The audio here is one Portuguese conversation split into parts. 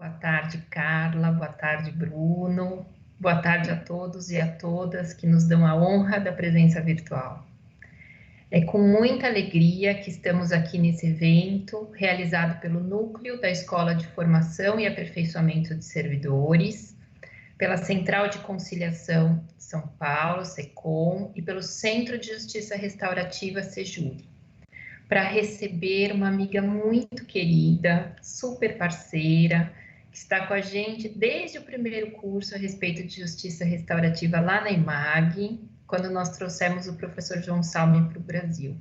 Boa tarde, Carla. Boa tarde, Bruno. Boa tarde a todos e a todas que nos dão a honra da presença virtual. É com muita alegria que estamos aqui nesse evento, realizado pelo Núcleo da Escola de Formação e Aperfeiçoamento de Servidores, pela Central de Conciliação de São Paulo, SECOM, e pelo Centro de Justiça Restaurativa, SEJURI, para receber uma amiga muito querida, super parceira, que está com a gente desde o primeiro curso a respeito de justiça restaurativa lá na IMAG, quando nós trouxemos o professor João Salme para o Brasil.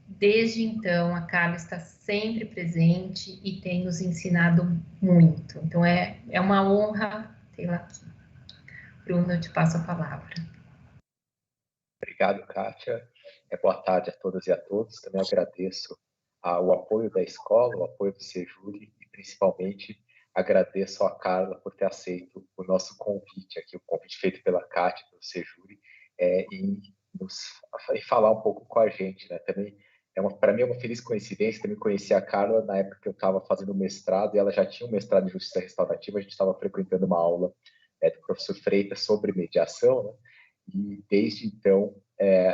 Desde então, a Carla está sempre presente e tem nos ensinado muito. Então, é uma honra tê-la aqui. Bruno, eu te passo a palavra. Obrigado, Kátia. Boa tarde a todas e a todos. Também agradeço o apoio da escola, o apoio do SEJURI e, principalmente, agradeço a Carla por ter aceito o nosso convite aqui, o convite feito pela Kátia, pelo SEJURI, e falar um pouco com a gente, né? Também, para mim, é uma feliz coincidência também conhecer a Carla na época que eu estava fazendo mestrado, e ela já tinha um mestrado em Justiça Restaurativa, a gente estava frequentando uma aula do professor Freitas sobre mediação, né? E desde então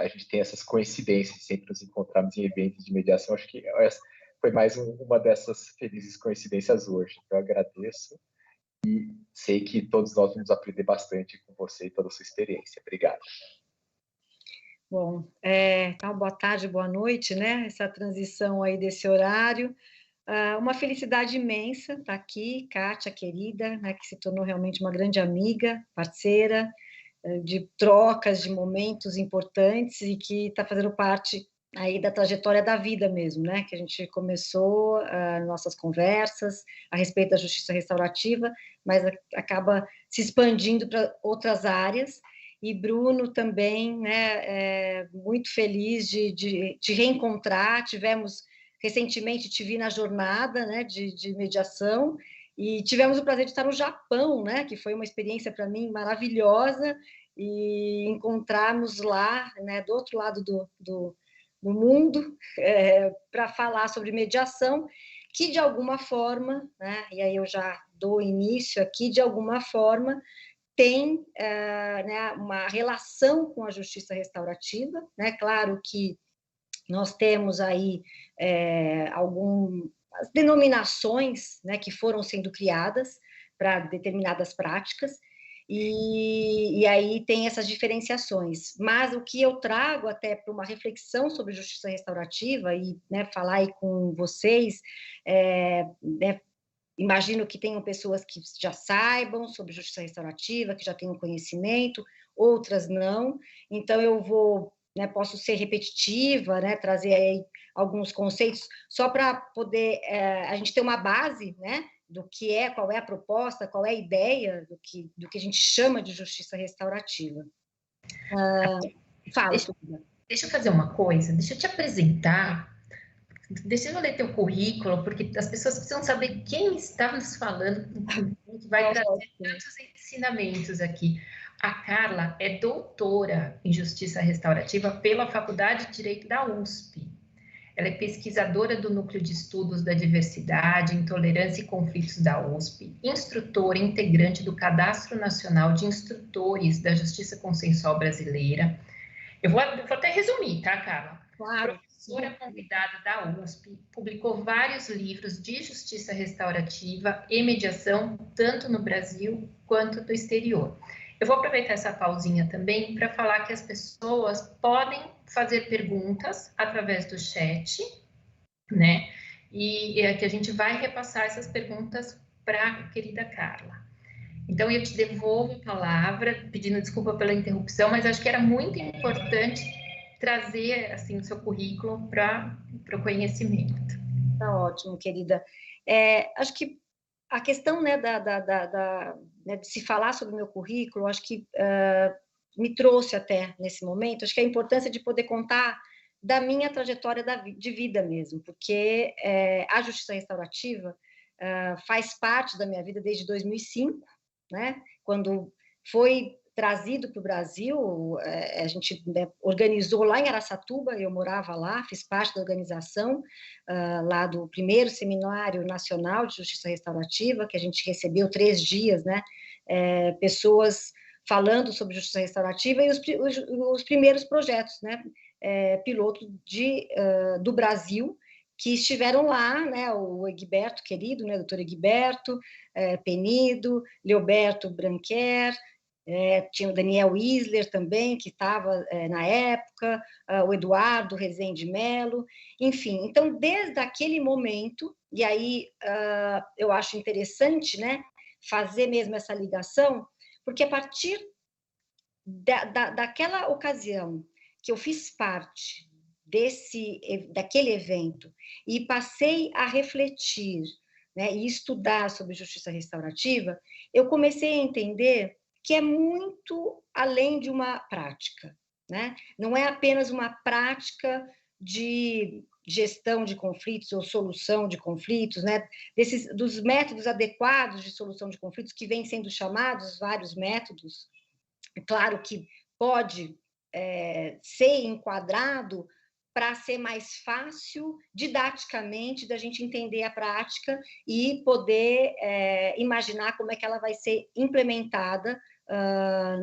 a gente tem essas coincidências, sempre nos encontramos em eventos de mediação. Acho que essa foi mais uma dessas felizes coincidências hoje. Então, eu agradeço e sei que todos nós vamos aprender bastante com você e toda a sua experiência. Obrigado. Bom, então, boa tarde, boa noite, né? Essa transição aí desse horário. Uma felicidade imensa estar aqui, Kátia, querida, né, que se tornou realmente uma grande amiga, parceira, de trocas, de momentos importantes e que está fazendo parte aí da trajetória da vida mesmo, né? Que a gente começou nossas conversas a respeito da justiça restaurativa, mas acaba se expandindo para outras áreas. E Bruno também, né? Muito feliz de reencontrar. Tivemos recentemente, te vi na jornada, né? De mediação. E tivemos o prazer de estar no Japão, né? Que foi uma experiência para mim maravilhosa, e encontrarmos lá, né, do outro lado do mundo, para falar sobre mediação, que de alguma forma, né, e aí eu já dou início aqui, de alguma forma tem né, uma relação com a justiça restaurativa, né? Claro que nós temos aí algumas denominações, né, que foram sendo criadas para determinadas práticas, e aí tem essas diferenciações. Mas o que eu trago até para uma reflexão sobre justiça restaurativa, e, né, falar aí com vocês, né, imagino que tenham pessoas que já saibam sobre justiça restaurativa, que já tenham conhecimento, outras não, então eu vou... Né, posso ser repetitiva, né, trazer aí alguns conceitos, só para poder a gente ter uma base, né, do que qual é a proposta, qual é a ideia do que a gente chama de justiça restaurativa. Fala, deixa eu fazer uma coisa, deixa eu te apresentar, deixa eu ler teu currículo, porque as pessoas precisam saber quem está nos falando, que vai trazer tantos ensinamentos aqui. A Carla é doutora em Justiça Restaurativa pela Faculdade de Direito da USP. Ela é pesquisadora do Núcleo de Estudos da Diversidade, Intolerância e Conflitos da USP, instrutora e integrante do Cadastro Nacional de Instrutores da Justiça Consensual Brasileira. Eu vou até resumir, tá, Carla? Claro. Professora convidada da USP, publicou vários livros de justiça restaurativa e mediação, tanto no Brasil quanto no exterior. Eu vou aproveitar essa pausinha também para falar que as pessoas podem fazer perguntas através do chat, né? E que a gente vai repassar essas perguntas para a querida Carla. Então, eu te devolvo a palavra, pedindo desculpa pela interrupção, mas acho que era muito importante trazer, assim, o seu currículo para o conhecimento. Tá ótimo, querida. Acho que a questão, né, né, de se falar sobre o meu currículo, acho que me trouxe até nesse momento, acho que a importância de poder contar da minha trajetória de vida mesmo, porque a justiça restaurativa faz parte da minha vida desde 2005, né, quando foi trazido para o Brasil. A gente, né, organizou lá em Araçatuba, eu morava lá, fiz parte da organização lá do primeiro Seminário Nacional de Justiça Restaurativa, que a gente recebeu 3 dias, né, pessoas falando sobre justiça restaurativa, e os primeiros projetos, né, piloto do Brasil, que estiveram lá, né, o Egberto querido, né, doutor Egberto Penido, Leoberto Branquer, tinha o Daniel Isler também, que estava na época, o Eduardo Rezende Melo, enfim. Então, desde aquele momento, e aí eu acho interessante, né, fazer mesmo essa ligação, porque a partir daquela ocasião que eu fiz parte daquele evento e passei a refletir, né, e estudar sobre justiça restaurativa, eu comecei a entender que é muito além de uma prática, né? Não é apenas uma prática de gestão de conflitos ou solução de conflitos, né? Dos métodos adequados de solução de conflitos, que vêm sendo chamados vários métodos. É claro que pode ser enquadrado para ser mais fácil, didaticamente, da gente entender a prática e poder imaginar como é que ela vai ser implementada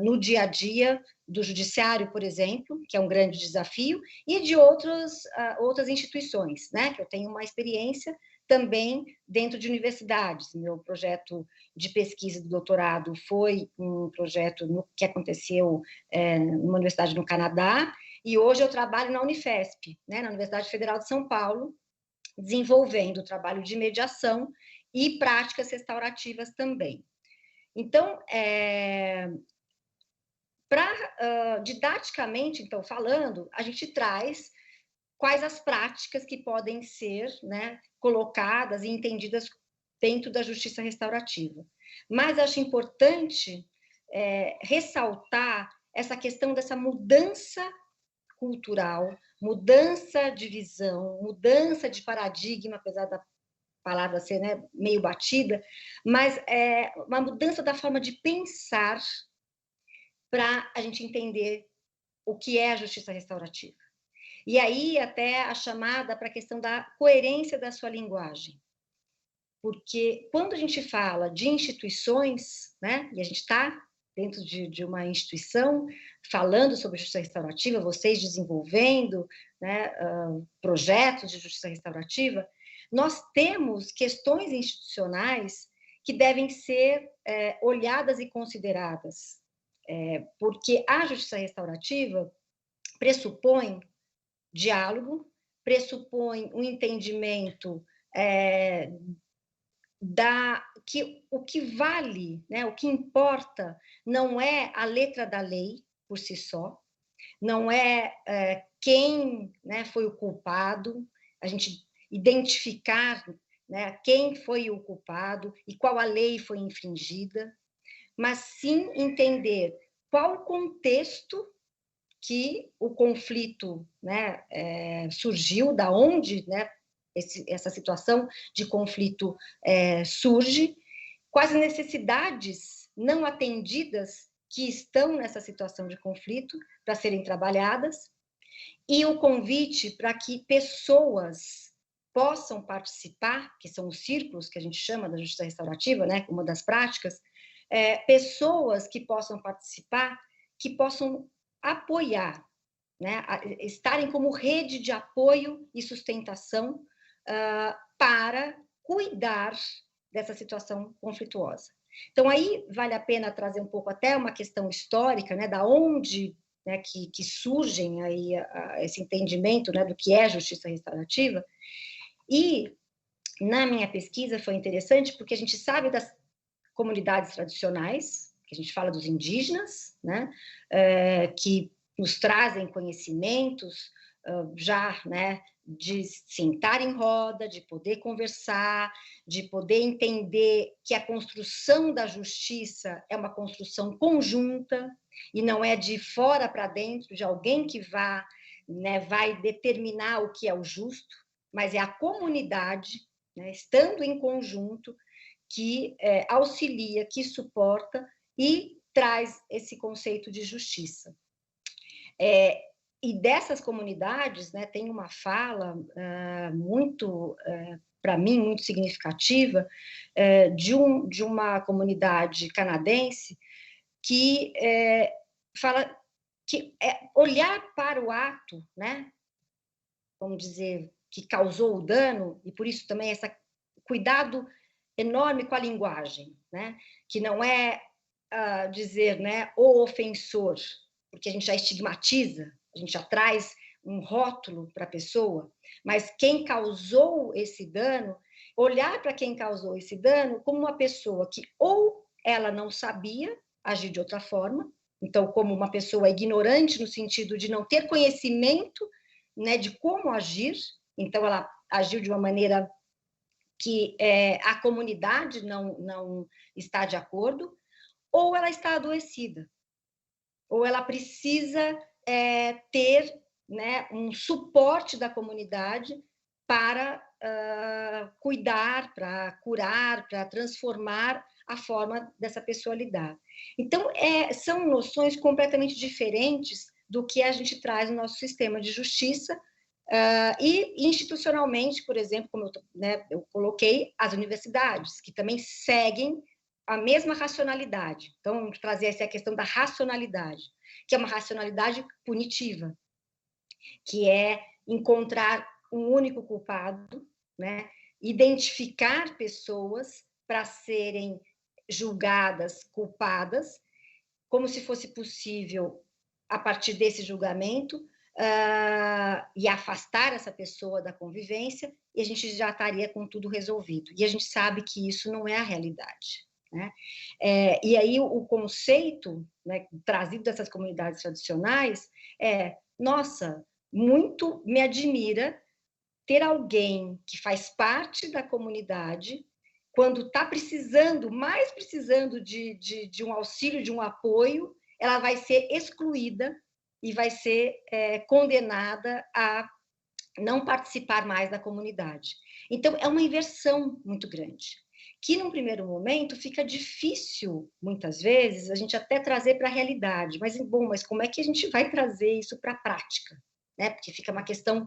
no dia a dia do judiciário, por exemplo, que é um grande desafio, e de outras instituições, né? Que eu tenho uma experiência também dentro de universidades. Meu projeto de pesquisa do doutorado foi um projeto que aconteceu numa universidade no Canadá, e hoje eu trabalho na Unifesp, né, na Universidade Federal de São Paulo, desenvolvendo trabalho de mediação e práticas restaurativas também. Então, didaticamente, então, falando, a gente traz quais as práticas que podem ser, né, colocadas e entendidas dentro da justiça restaurativa. Mas acho importante ressaltar essa questão dessa mudança cultural, mudança de visão, mudança de paradigma, apesar da palavra ser, né, meio batida, mas uma mudança da forma de pensar para a gente entender o que é a justiça restaurativa. E aí até a chamada para a questão da coerência da sua linguagem. Porque quando a gente fala de instituições, né, e a gente está dentro de uma instituição falando sobre justiça restaurativa, vocês desenvolvendo, né, projetos de justiça restaurativa, nós temos questões institucionais que devem ser olhadas e consideradas, porque a justiça restaurativa pressupõe diálogo, pressupõe um entendimento que o que vale, né, o que importa não é a letra da lei por si só, não é quem, né, foi o culpado, a gente identificar, né, quem foi o culpado e qual a lei foi infringida, mas sim entender qual o contexto que o conflito, né, surgiu, da onde, né, essa situação de conflito surge, quais as necessidades não atendidas que estão nessa situação de conflito para serem trabalhadas, e o convite para que pessoas possam participar, que são os círculos que a gente chama da justiça restaurativa, né, uma das práticas, pessoas que possam participar, que possam apoiar, né, estarem como rede de apoio e sustentação para cuidar dessa situação conflituosa. Então, aí vale a pena trazer um pouco até uma questão histórica, né, da onde, né, que surgem aí esse entendimento, né, do que é justiça restaurativa. E na minha pesquisa foi interessante porque a gente sabe das comunidades tradicionais, que a gente fala dos indígenas, né, que nos trazem conhecimentos já, né, de sentar em roda, de poder conversar, de poder entender que a construção da justiça é uma construção conjunta e não é de fora para dentro, de alguém que vai determinar o que é o justo, mas é a comunidade, né, estando em conjunto, que auxilia, que suporta e traz esse conceito de justiça. E dessas comunidades, né, tem uma fala muito, para mim, muito significativa, de uma comunidade canadense que fala que olhar para o ato, né, vamos dizer, que causou o dano, e por isso também esse cuidado enorme com a linguagem, né, que não é dizer, né, o ofensor, porque a gente já estigmatiza, a gente já traz um rótulo para a pessoa, mas quem causou esse dano, olhar para quem causou esse dano como uma pessoa que ou ela não sabia agir de outra forma, então como uma pessoa ignorante no sentido de não ter conhecimento, né, de como agir, então ela agiu de uma maneira que a comunidade não está de acordo, ou ela está adoecida, ou ela precisa ter, né, um suporte da comunidade para cuidar, para curar, para transformar a forma dessa pessoa lidar. Então, são noções completamente diferentes do que a gente traz no nosso sistema de justiça, e institucionalmente, por exemplo, como eu coloquei, as universidades, que também seguem a mesma racionalidade. Então, vamos trazer essa questão da racionalidade, que é uma racionalidade punitiva, que é encontrar um único culpado, né? Identificar pessoas para serem julgadas culpadas, como se fosse possível, a partir desse julgamento, e afastar essa pessoa da convivência, e a gente já estaria com tudo resolvido. E a gente sabe que isso não é a realidade, né? E aí o conceito, né, trazido dessas comunidades tradicionais nossa, muito me admira ter alguém que faz parte da comunidade, quando está precisando, mais precisando de um auxílio, de um apoio, ela vai ser excluída e vai ser condenada a não participar mais da comunidade. Então, é uma inversão muito grande, que num primeiro momento fica difícil, muitas vezes, a gente até trazer para a realidade, mas como é que a gente vai trazer isso para a prática? Né? Porque fica uma questão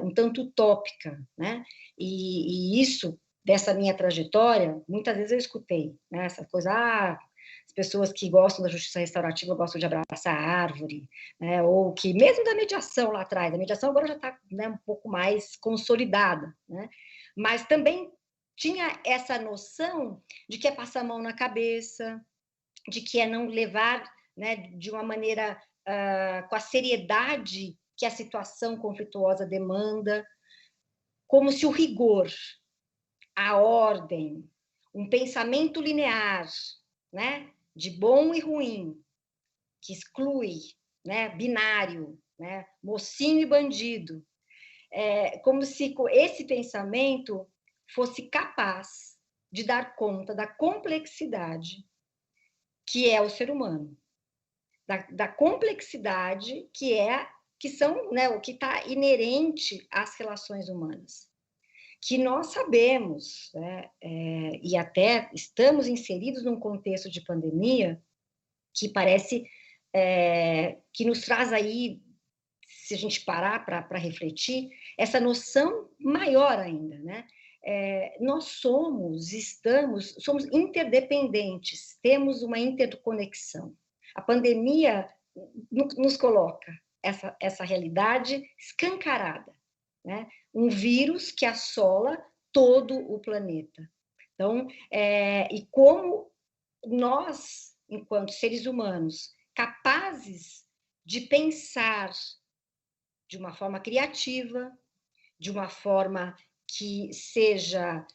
um tanto utópica, né? E isso, dessa minha trajetória, muitas vezes eu escutei, né? Essa coisa, as pessoas que gostam da justiça restaurativa gostam de abraçar a árvore, né? Ou que, mesmo da mediação lá atrás, a mediação agora já está, né, um pouco mais consolidada, né? Mas também tinha essa noção de que é passar a mão na cabeça, de que é não levar, né, de uma maneira com a seriedade que a situação conflituosa demanda, como se o rigor, a ordem, um pensamento linear, né, de bom e ruim, que exclui, né, binário, né, mocinho e bandido, como se esse pensamento fosse capaz de dar conta da complexidade que é o ser humano, da complexidade que são, né, o que está inerente às relações humanas, que nós sabemos, né, e até estamos inseridos num contexto de pandemia que parece que nos traz aí, se a gente parar para refletir, essa noção maior ainda, né? Nós somos interdependentes, temos uma interconexão. A pandemia nos coloca essa realidade escancarada, né? Um vírus que assola todo o planeta. Então, e como nós, enquanto seres humanos, capazes de pensar de uma forma criativa, de uma forma que seja,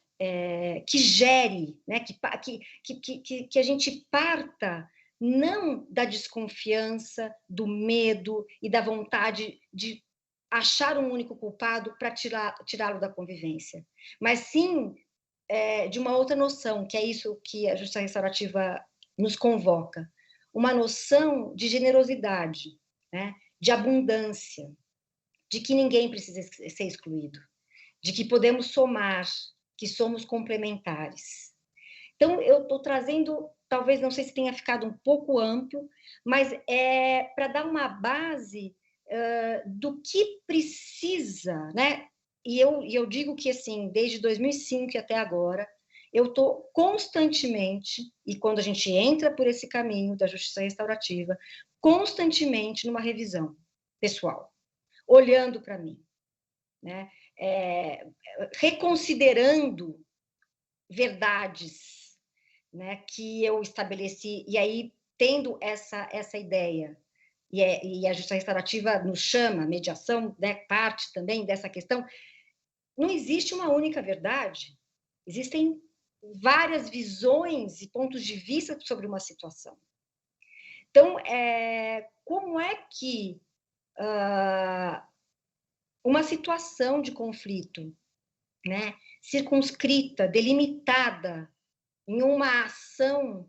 que gere, né? que a gente parta não da desconfiança, do medo e da vontade de achar um único culpado para tirá-lo da convivência, mas sim de uma outra noção, que é isso que a justiça restaurativa nos convoca, uma noção de generosidade, né? De abundância, de que ninguém precisa ser excluído, de que podemos somar, que somos complementares. Então, eu estou trazendo talvez, não sei se tenha ficado um pouco amplo, mas é para dar uma base do que precisa, né? E eu digo que, assim, desde 2005 e até agora, eu estou constantemente, e quando a gente entra por esse caminho da justiça restaurativa, constantemente numa revisão pessoal, olhando para mim, né? Reconsiderando verdades, né, que eu estabeleci, e aí, tendo essa ideia, e a justiça restaurativa nos chama, mediação, né, parte também dessa questão, não existe uma única verdade, existem várias visões e pontos de vista sobre uma situação. Então, como é que uma situação de conflito, né, circunscrita, delimitada em uma ação,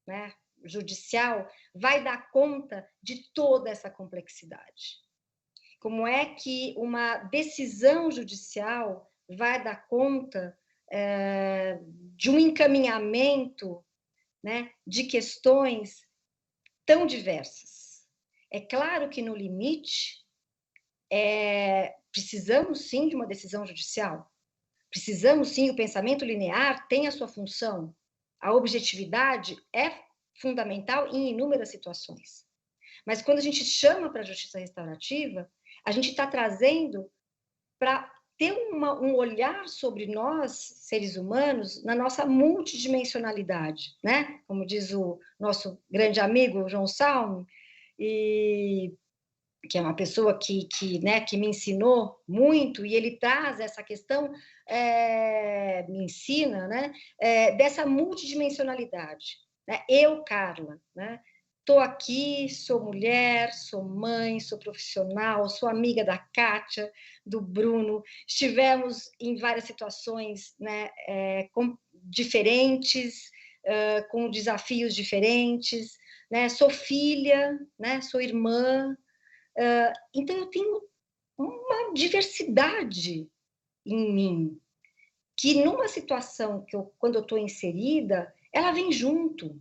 né, judicial, vai dar conta de toda essa complexidade? Como é que uma decisão judicial vai dar conta de um encaminhamento, né, de questões tão diversas? É claro que, no limite, precisamos, sim, de uma decisão judicial. Precisamos, sim, o pensamento linear tem a sua função. A objetividade é fundamental em inúmeras situações. Mas quando a gente chama para a justiça restaurativa, a gente está trazendo para ter um olhar sobre nós, seres humanos, na nossa multidimensionalidade, né? Como diz o nosso grande amigo João Salme, que é uma pessoa que me ensinou muito, e ele traz essa questão, me ensina, né, dessa multidimensionalidade. Né? Eu, Carla, né, estou aqui, sou mulher, sou mãe, sou profissional, sou amiga da Kátia, do Bruno, estivemos em várias situações, né, diferentes, com desafios diferentes, né, sou filha, né, sou irmã. Então, eu tenho uma diversidade em mim, que numa situação quando eu estou inserida, ela vem junto.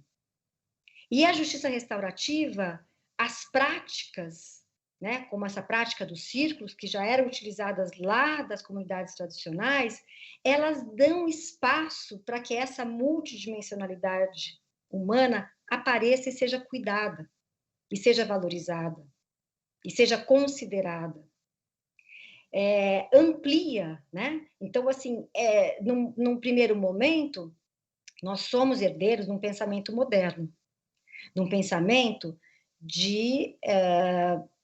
E a justiça restaurativa, as práticas, né, como essa prática dos círculos, que já eram utilizadas lá das comunidades tradicionais, elas dão espaço para que essa multidimensionalidade humana apareça e seja cuidada, e seja valorizada, e seja considerada. Amplia, né? Então, assim, num primeiro momento, nós somos herdeiros de um pensamento moderno, de um pensamento de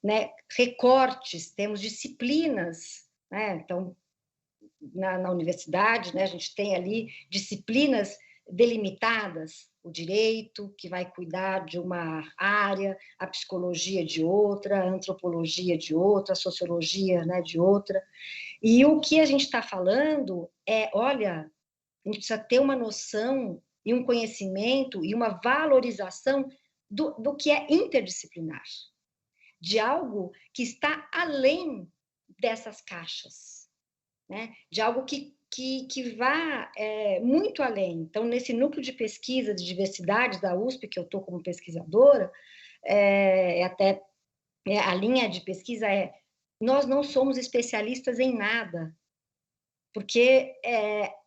né, recortes, temos disciplinas, né? Então, na universidade, né, a gente tem ali disciplinas delimitadas, o direito, que vai cuidar de uma área, a psicologia de outra, a antropologia de outra, a sociologia, né, de outra. E o que a gente está falando olha, a gente precisa ter uma noção e um conhecimento e uma valorização do que é interdisciplinar, de algo que está além dessas caixas, né? De algo que vá muito além. Então, nesse núcleo de pesquisa de diversidade da USP, que eu estou como pesquisadora, até a linha de pesquisa nós não somos especialistas em nada, porque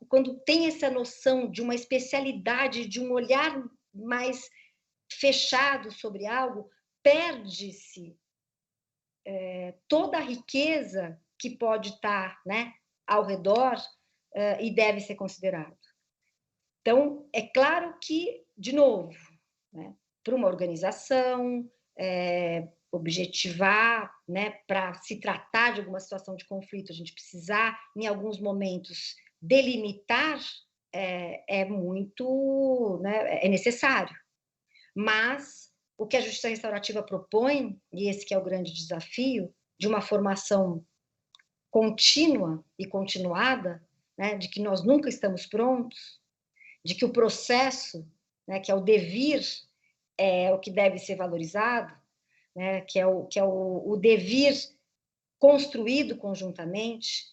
quando tem essa noção de uma especialidade, de um olhar mais fechado sobre algo, perde-se toda a riqueza que pode estar, né, ao redor e deve ser considerado. Então, é claro que, de novo, né, para uma organização, objetivar, né, para se tratar de alguma situação de conflito, a gente precisar, em alguns momentos, delimitar, muito, né, é necessário. Mas o que a justiça restaurativa propõe, e esse que é o grande desafio, de uma formação contínua e continuada, né, de que nós nunca estamos prontos, de que o processo, né, que é o devir, é o que deve ser valorizado, né, que é o devir construído conjuntamente,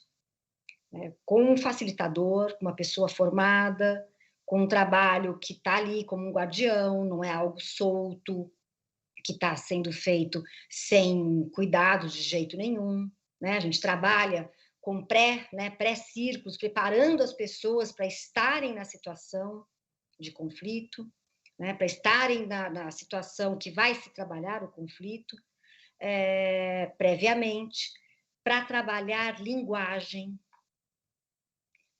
né, com um facilitador, com uma pessoa formada, com um trabalho que está ali como um guardião, não é algo solto, que está sendo feito sem cuidados de jeito nenhum, né? A gente trabalha com pré-círculos, preparando as pessoas para estarem na situação de conflito, né? Para estarem na situação que vai se trabalhar o conflito, previamente, para trabalhar linguagem,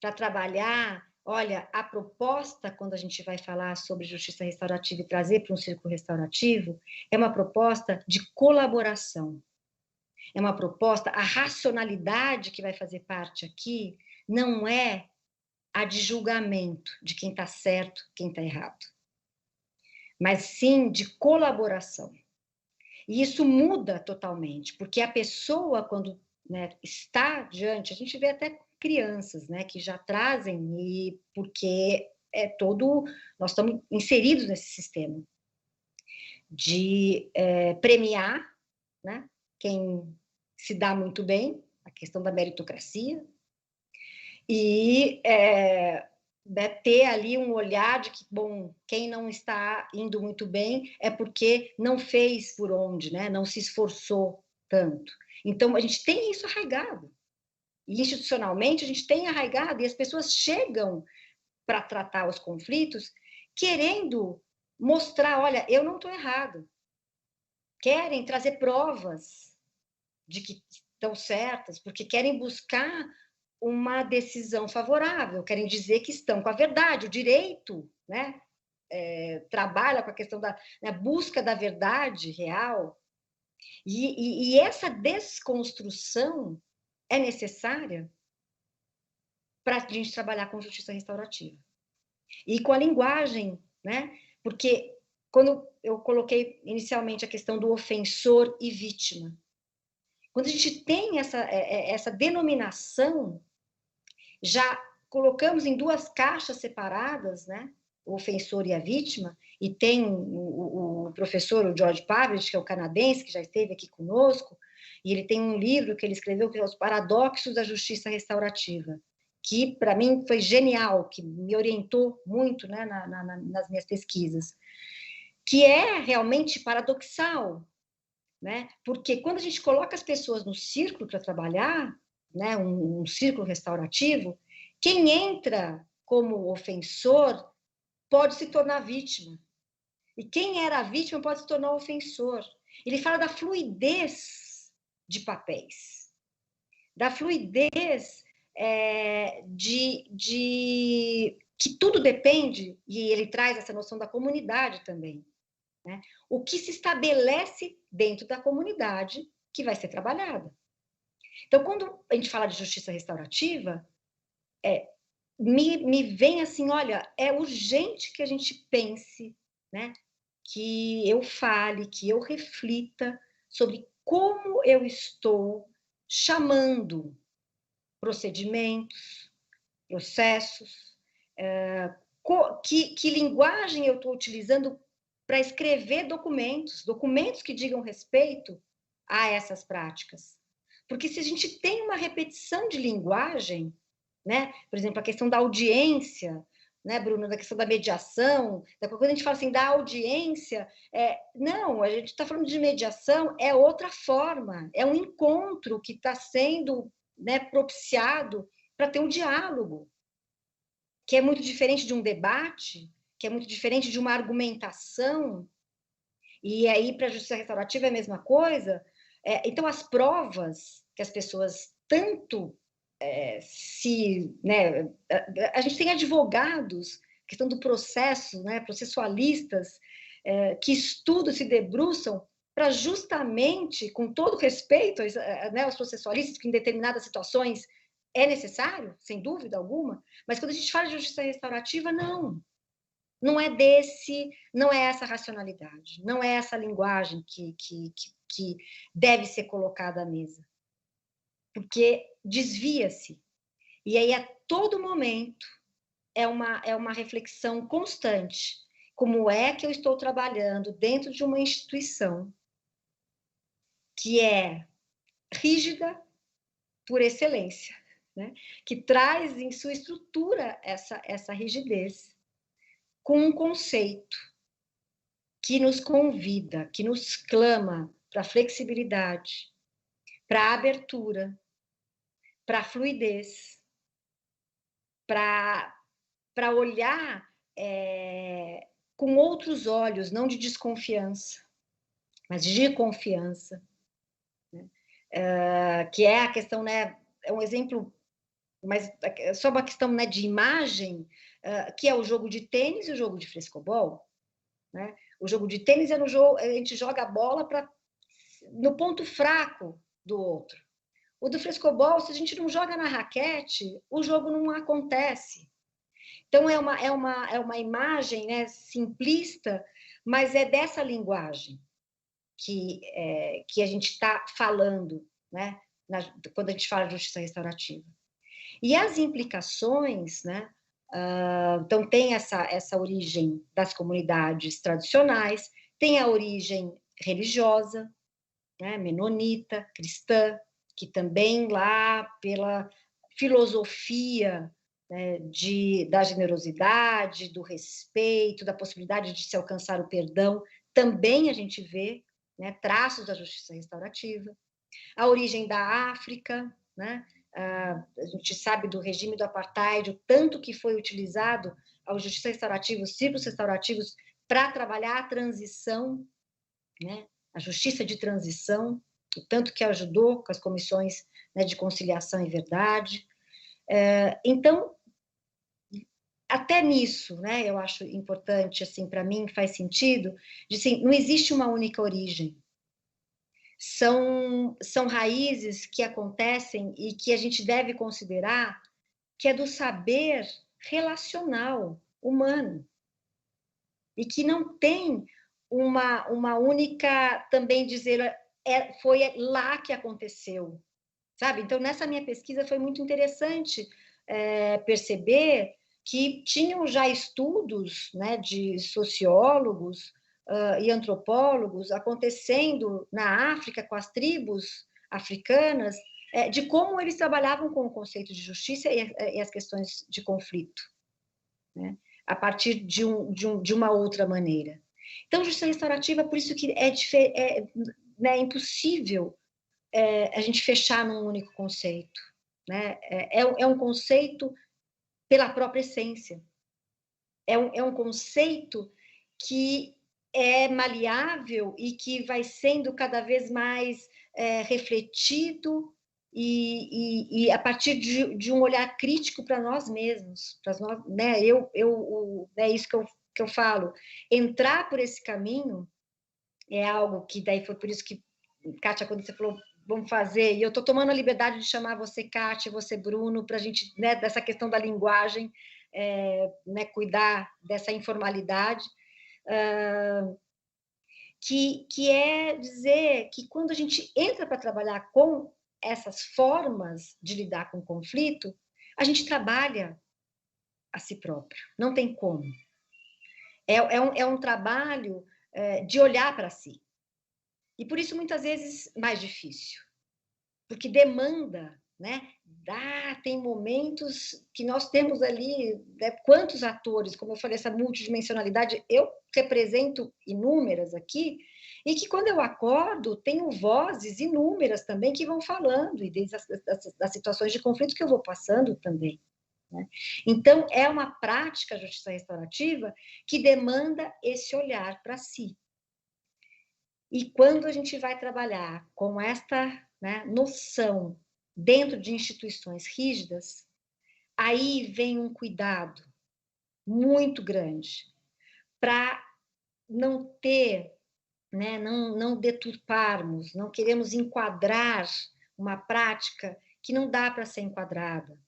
para trabalhar, olha, a proposta, quando a gente vai falar sobre justiça restaurativa e trazer para um círculo restaurativo, é uma proposta de colaboração. É uma proposta, a racionalidade que vai fazer parte aqui não é a de julgamento de quem está certo, quem está errado, mas sim de colaboração. E isso muda totalmente, porque a pessoa, quando, né, está diante, a gente vê até crianças, né, que já trazem, e porque nós estamos inseridos nesse sistema de premiar, né, quem se dá muito bem, a questão da meritocracia, e ter ali um olhar de que, bom, quem não está indo muito bem é porque não fez por onde, né? Não se esforçou tanto. Então, a gente tem isso arraigado. E institucionalmente, a gente tem arraigado, e as pessoas chegam para tratar os conflitos querendo mostrar, olha, eu não estou errado. Querem trazer provas de que estão certas, porque querem buscar uma decisão favorável, querem dizer que estão com a verdade, o direito, né? Trabalha com a questão da busca da verdade real, e essa desconstrução é necessária para a gente trabalhar com justiça restaurativa. E com a linguagem, né? Porque quando eu coloquei inicialmente a questão do ofensor e vítima, quando a gente tem essa denominação, já colocamos em duas caixas separadas, né? O ofensor e a vítima, e tem o professor, o George Pavlich, que é o canadense, que já esteve aqui conosco, e ele tem um livro que ele escreveu, que é Os Paradoxos da Justiça Restaurativa, que para mim foi genial, que me orientou muito, né, nas minhas pesquisas, que é realmente paradoxal, né? Porque quando a gente coloca as pessoas no círculo para trabalhar, né, um círculo restaurativo, quem entra como ofensor pode se tornar vítima. E quem era a vítima pode se tornar ofensor. Ele fala da fluidez de papéis, da fluidez que tudo depende, e ele traz essa noção da comunidade também, né? O que se estabelece dentro da comunidade que vai ser trabalhada. Então, quando a gente fala de justiça restaurativa, me vem assim, olha, é urgente que a gente pense, né, que eu fale, que eu reflita sobre como eu estou chamando procedimentos, processos, que linguagem eu estou utilizando para escrever documentos que digam respeito a essas práticas. Porque se a gente tem uma repetição de linguagem, né, por exemplo, a questão da audiência, né, Bruno, da questão da mediação, quando a gente fala assim da audiência, não, a gente está falando de mediação, é outra forma, é um encontro que está sendo, né, propiciado para ter um diálogo, que é muito diferente de um debate, que é muito diferente de uma argumentação, e aí para a justiça restaurativa é a mesma coisa. Então, as provas que as pessoas tanto né, a gente tem advogados, questão do processo, né, processualistas, que estudam, se debruçam para justamente, com todo respeito, né, aos processualistas, que em determinadas situações é necessário, sem dúvida alguma, mas quando a gente fala de justiça restaurativa, não é essa racionalidade, não é essa linguagem que deve ser colocada à mesa, porque desvia-se, e aí a todo momento é uma reflexão constante, como é que eu estou trabalhando dentro de uma instituição que é rígida por excelência, né? Que traz em sua estrutura essa rigidez, com um conceito que nos convida, que nos clama para flexibilidade, para abertura, para fluidez, para olhar com outros olhos, não de desconfiança, mas de confiança, né? Que é a questão, né? É um exemplo, mas é só uma questão, né, de imagem, que é o jogo de tênis e o jogo de frescobol, né? O jogo de tênis é no jogo, a gente joga a bola no ponto fraco do outro. O do frescobol, se a gente não joga na raquete, o jogo não acontece. Então, é uma imagem, né, simplista, mas é dessa linguagem que a gente está falando, né, quando a gente fala de justiça restaurativa. E as implicações, né, então tem essa origem das comunidades tradicionais, tem a origem religiosa, né, menonita, cristã, que também lá pela filosofia, né, da generosidade, do respeito, da possibilidade de se alcançar o perdão, também a gente vê, né, traços da justiça restaurativa. A origem da África, né, a gente sabe do regime do apartheid, o tanto que foi utilizado a justiça restaurativa, os círculos restaurativos, para trabalhar a transição, né, a justiça de transição, o tanto que ajudou com as comissões, né, de conciliação e verdade. Então, até nisso, né, eu acho importante, assim, para mim faz sentido, de assim, não existe uma única origem. São raízes que acontecem e que a gente deve considerar que é do saber relacional humano e que não tem uma única, também dizer, foi lá que aconteceu, sabe? Então, nessa minha pesquisa foi muito interessante perceber que tinham já estudos, né, de sociólogos e antropólogos acontecendo na África com as tribos africanas, de como eles trabalhavam com o conceito de justiça e as questões de conflito, né, a partir de uma outra maneira. Então, justiça restaurativa, por isso que é impossível a gente fechar num único conceito, né? É um conceito pela própria essência. É um conceito que é maleável e que vai sendo cada vez mais refletido e a partir de um olhar crítico para nós mesmos, para nós, né? É isso que eu falo. Entrar por esse caminho é algo que daí foi por isso que, Kátia, quando você falou vamos fazer, e eu estou tomando a liberdade de chamar você Kátia, você Bruno, para a gente, né, dessa questão da linguagem, né, cuidar dessa informalidade, que é dizer que quando a gente entra para trabalhar com essas formas de lidar com o conflito, a gente trabalha a si próprio, não tem como. É um trabalho de olhar para si. E por isso, muitas vezes, mais difícil. Porque demanda, né? Tem momentos que nós temos ali, né, quantos atores, como eu falei, essa multidimensionalidade, eu represento inúmeras aqui, e que quando eu acordo, tenho vozes inúmeras também que vão falando, e das situações de conflito que eu vou passando também, né? Então, é uma prática, a justiça restaurativa, que demanda esse olhar para si. E quando a gente vai trabalhar com esta, né, noção dentro de instituições rígidas, aí vem um cuidado muito grande para não ter, né, não deturparmos, não queremos enquadrar uma prática que não dá para ser enquadrada,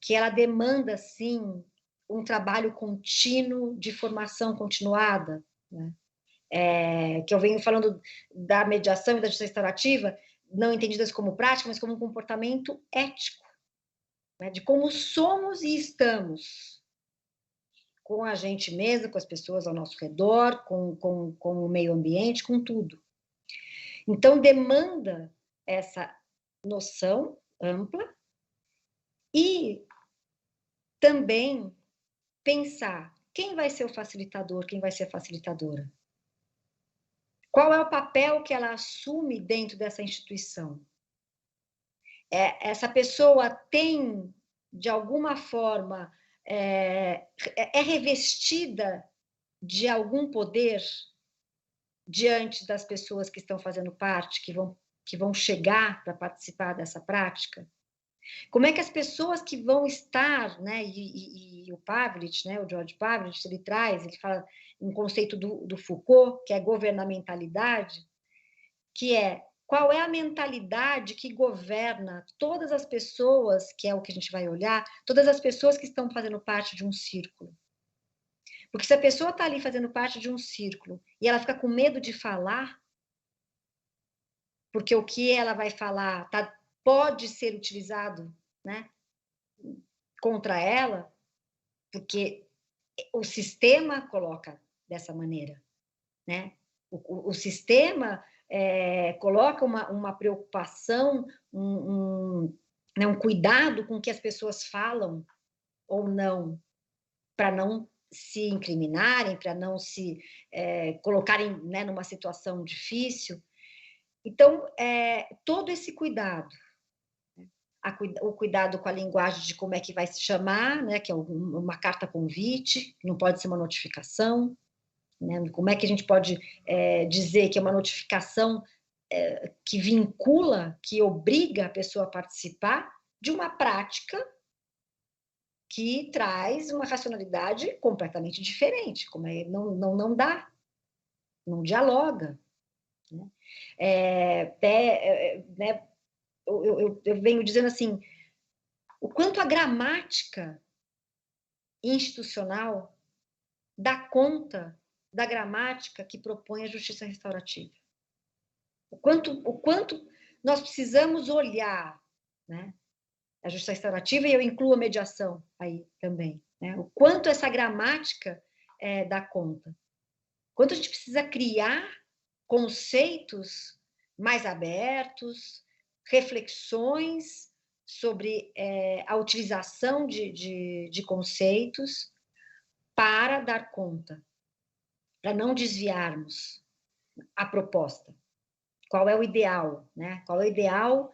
que ela demanda, sim, um trabalho contínuo de formação continuada, né? Que eu venho falando da mediação e da justiça restaurativa, não entendidas como prática, mas como um comportamento ético, né, de como somos e estamos com a gente mesma, com as pessoas ao nosso redor, com o meio ambiente, com tudo. Então, demanda essa noção ampla e também pensar quem vai ser o facilitador, quem vai ser a facilitadora? Qual é o papel que ela assume dentro dessa instituição? Essa pessoa tem, de alguma forma, é revestida de algum poder diante das pessoas que estão fazendo parte, que vão chegar para participar dessa prática? Como é que as pessoas que vão estar, né, e o Pavlich, né, o George Pavlich, ele fala um conceito do Foucault, que é governamentalidade, que é qual é a mentalidade que governa todas as pessoas, que é o que a gente vai olhar, todas as pessoas que estão fazendo parte de um círculo. Porque se a pessoa está ali fazendo parte de um círculo e ela fica com medo de falar, porque o que ela vai falar pode ser utilizado, né, contra ela, porque o sistema coloca dessa maneira, né? O sistema coloca uma preocupação, né, um cuidado com o que as pessoas falam ou não, para não se incriminarem, para não se colocarem, né, numa situação difícil. Então, todo esse cuidado, o cuidado com a linguagem de como é que vai se chamar, né, que é uma carta convite, não pode ser uma notificação, né, como é que a gente pode dizer que é uma notificação que vincula, que obriga a pessoa a participar de uma prática que traz uma racionalidade completamente diferente, como não dá, não dialoga, né? Né, eu venho dizendo assim, o quanto a gramática institucional dá conta da gramática que propõe a justiça restaurativa. O quanto nós precisamos olhar, né, a justiça restaurativa, e eu incluo a mediação aí também, né, o quanto essa gramática dá conta. Quanto a gente precisa criar conceitos mais abertos, reflexões sobre a utilização de conceitos para dar conta, para não desviarmos a proposta. Qual é o ideal, né? Qual é o ideal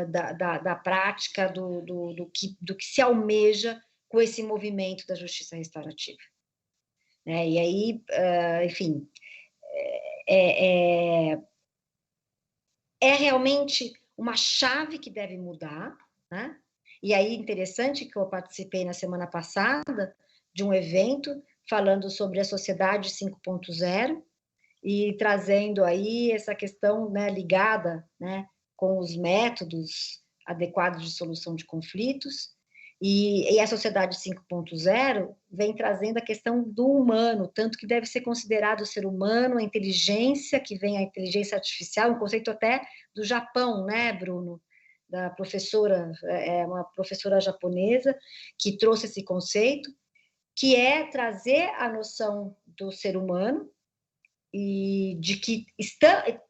da prática, do que se almeja com esse movimento da justiça restaurativa? E aí, enfim, é realmente uma chave que deve mudar, né? E aí, interessante que eu participei na semana passada de um evento falando sobre a sociedade 5.0 e trazendo aí essa questão, né, ligada, né, com os métodos adequados de solução de conflitos, e a sociedade 5.0 vem trazendo a questão do humano, tanto que deve ser considerado o ser humano, a inteligência, que vem a inteligência artificial, um conceito até do Japão, né, Bruno? Da professora, uma professora japonesa, que trouxe esse conceito, que é trazer a noção do ser humano, e de que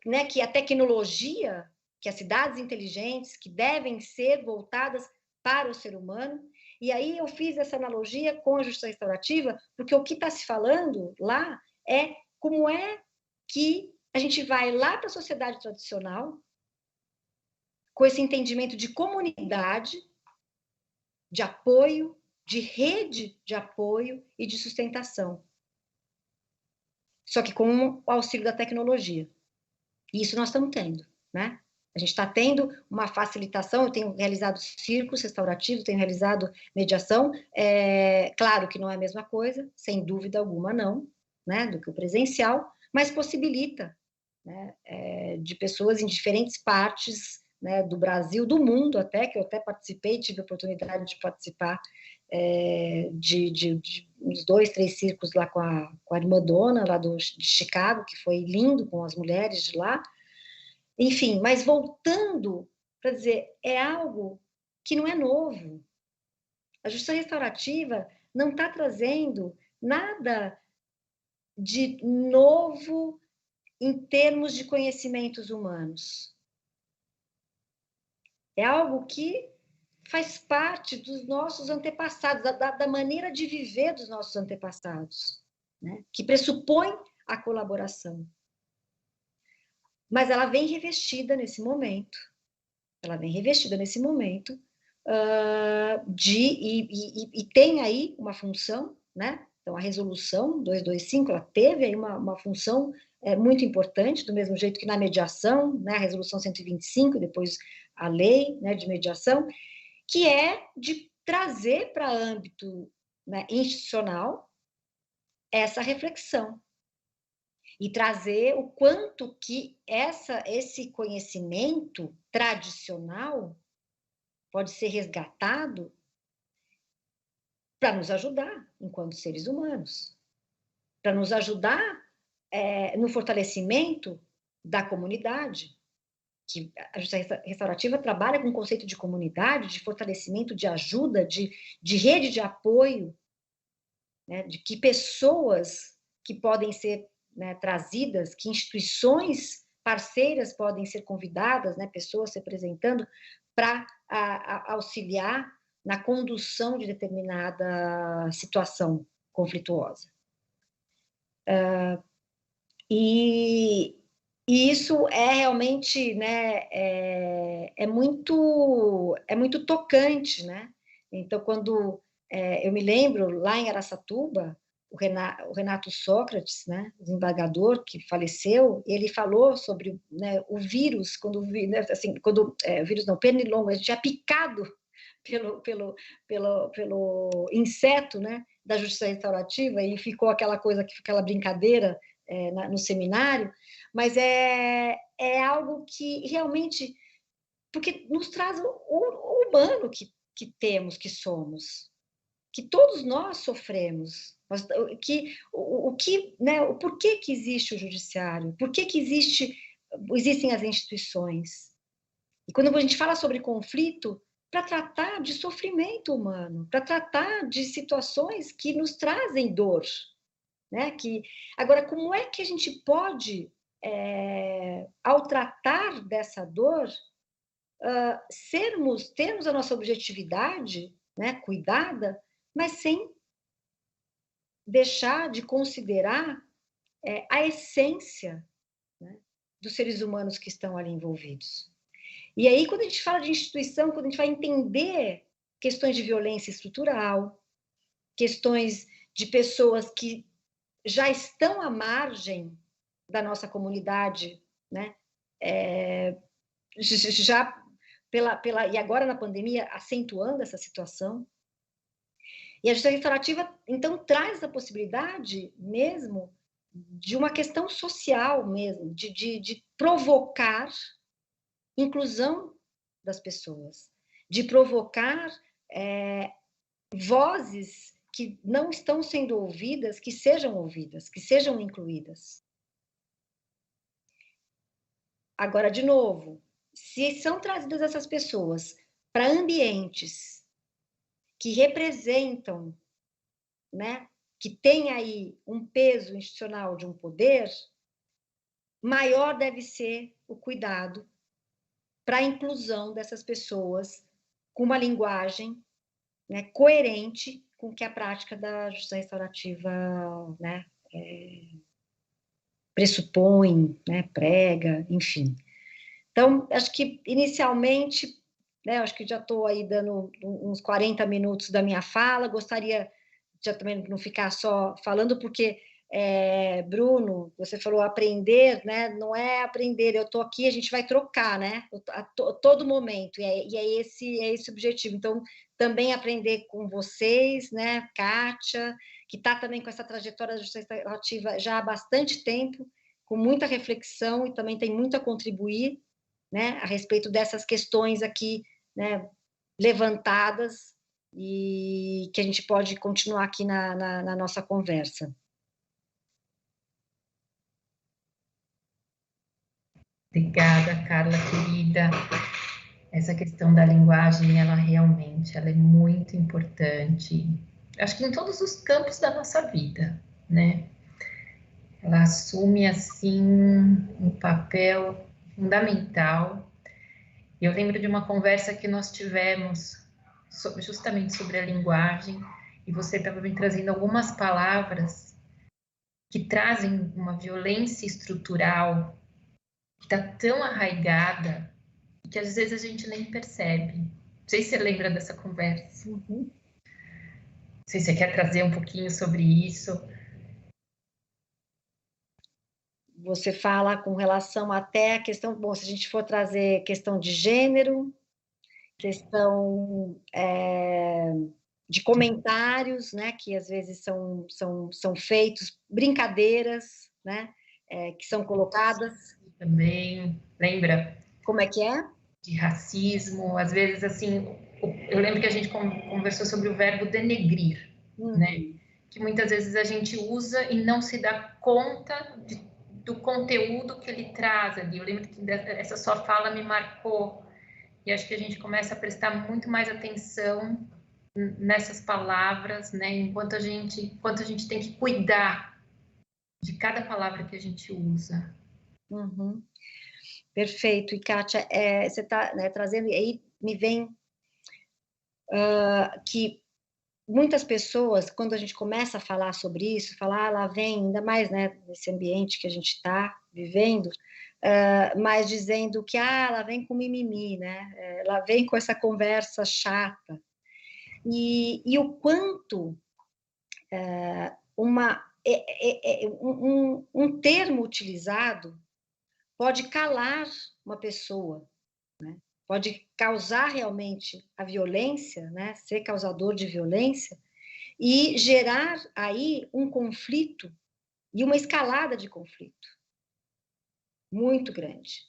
né, que a tecnologia, que as cidades inteligentes, que devem ser voltadas para o ser humano. E aí eu fiz essa analogia com a justiça restaurativa, porque o que está se falando lá é como é que a gente vai lá para a sociedade tradicional, com esse entendimento de comunidade, de apoio, de rede de apoio e de sustentação. Só que com o auxílio da tecnologia. E isso nós estamos tendo, né? A gente está tendo uma facilitação, eu tenho realizado círculos restaurativos, tenho realizado mediação, claro que não é a mesma coisa, sem dúvida alguma não, né, do que o presencial, mas possibilita, né, de pessoas em diferentes partes, né, do Brasil, do mundo até, que eu até participei, tive a oportunidade de participar de uns 2, 3 círculos lá com a irmã Dona, lá de Chicago, que foi lindo com as mulheres de lá. Enfim, mas voltando para dizer, é algo que não é novo. A justiça restaurativa não está trazendo nada de novo em termos de conhecimentos humanos. É algo que faz parte dos nossos antepassados, da maneira de viver dos nossos antepassados, né? Que pressupõe a colaboração. Mas ela vem revestida nesse momento, e tem aí uma função, né? Então, a resolução 225, ela teve aí uma função muito importante, do mesmo jeito que na mediação, né? A resolução 125, depois a lei, né, de mediação, que é de trazer para âmbito, né, institucional essa reflexão e trazer o quanto que esse conhecimento tradicional pode ser resgatado para nos ajudar enquanto seres humanos, para nos ajudar no fortalecimento da comunidade, que a justiça restaurativa trabalha com o conceito de comunidade, de fortalecimento, de ajuda, de rede de apoio, né, de que pessoas que podem ser, né, trazidas, que instituições parceiras podem ser convidadas, né, pessoas se apresentando para auxiliar na condução de determinada situação conflituosa. E isso é realmente, né, é muito tocante, né? Então, quando eu me lembro, lá em Araçatuba, o Renato Sócrates, né, o desembargador que faleceu, ele falou sobre, né, o vírus, quando o vírus não, pernilongo, a gente é picado pelo inseto, né, da justiça restaurativa, e ficou aquela brincadeira no seminário, mas é algo que realmente, porque nos traz o humano que temos, que somos, que todos nós sofremos, né, o porquê que existe o judiciário, por que existem as instituições. E quando a gente fala sobre conflito, para tratar de sofrimento humano, para tratar de situações que nos trazem dor, né? Agora, como é que a gente pode, ao tratar dessa dor, termos a nossa objetividade, né, cuidada, mas sem deixar de considerar a essência, né, dos seres humanos que estão ali envolvidos. E aí, quando a gente fala de instituição, quando a gente vai entender questões de violência estrutural, questões de pessoas que já estão à margem da nossa comunidade, né? Já e agora na pandemia, acentuando essa situação. E a justiça restaurativa, então, traz a possibilidade mesmo de uma questão social mesmo, de provocar inclusão das pessoas, de provocar vozes que não estão sendo ouvidas, que sejam incluídas. Agora, de novo, se são trazidas essas pessoas para ambientes que representam, né, que tem aí um peso institucional de um poder, maior deve ser o cuidado para a inclusão dessas pessoas com uma linguagem, né, coerente com o que a prática da justiça restaurativa, né, pressupõe, né, prega, enfim. Então, acho que inicialmente, né, acho que já estou aí dando uns 40 minutos da minha fala, gostaria de também não ficar só falando, porque, Bruno, você falou aprender, né, não é aprender, eu estou aqui, a gente vai trocar, né, a todo momento, e é esse o objetivo. Então, também aprender com vocês, né, Kátia, que está também com essa trajetória da justiça restaurativa já há bastante tempo, com muita reflexão e também tem muito a contribuir, né, a respeito dessas questões aqui, né, levantadas, e que a gente pode continuar aqui na nossa conversa. Obrigada, Carla, querida. Essa questão da linguagem, ela é muito importante. Acho que em todos os campos da nossa vida, né? Ela assume, assim, um papel fundamental. Eu lembro de uma conversa que nós tivemos justamente sobre a linguagem, e você estava me trazendo algumas palavras que trazem uma violência estrutural que está tão arraigada que às vezes a gente nem percebe. Não sei se você lembra dessa conversa. Uhum. Não sei se você quer trazer um pouquinho sobre isso. Você fala com relação até a questão, bom, se a gente for trazer questão de gênero, questão de comentários, né, que às vezes são feitos, brincadeiras, né, que são colocadas. Também, lembra? Como é que é? De racismo, às vezes, assim, eu lembro que a gente conversou sobre o verbo denegrir, né? Que muitas vezes a gente usa e não se dá conta do conteúdo que ele traz ali. Eu lembro que essa sua fala me marcou, e acho que a gente começa a prestar muito mais atenção nessas palavras, né? Enquanto a gente tem que cuidar de cada palavra que a gente usa. Uhum. Perfeito. E, Kátia, você está, né, trazendo, e aí me vem que muitas pessoas, quando a gente começa a falar sobre isso, falar, lá vem, ainda mais, né, nesse ambiente que a gente está vivendo, mas dizendo que, ela vem com mimimi, né, ela vem com essa conversa chata, e o quanto um termo utilizado pode calar uma pessoa, né? Pode causar realmente a violência, né? Ser causador de violência, e gerar aí um conflito e uma escalada de conflito muito grande.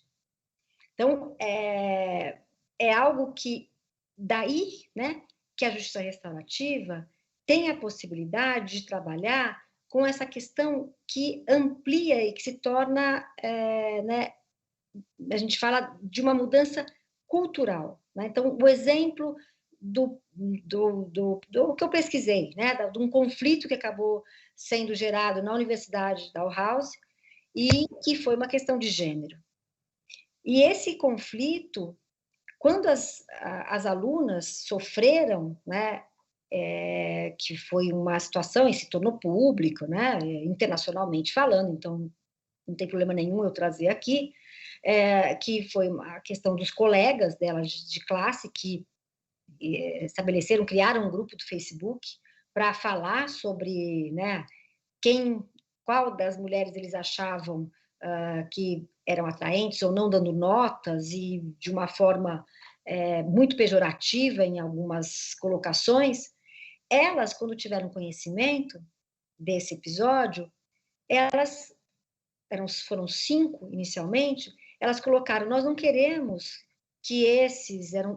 Então, é algo que, daí, né, que a justiça restaurativa tem a possibilidade de trabalhar com essa questão que amplia e que se torna, né, a gente fala de uma mudança cultural, né? Então, o exemplo do que eu pesquisei, né, de um conflito que acabou sendo gerado na Universidade de Dalhousie e que foi uma questão de gênero. E esse conflito, quando as alunas sofreram, né, que foi uma situação e se tornou público, né, internacionalmente falando, então não tem problema nenhum eu trazer aqui, que foi a questão dos colegas delas de classe que criaram um grupo do Facebook para falar sobre, né, qual das mulheres eles achavam que eram atraentes ou não, dando notas e de uma forma muito pejorativa em algumas colocações. Elas, quando tiveram conhecimento desse episódio, elas foram 5 inicialmente, elas colocaram, nós não queremos que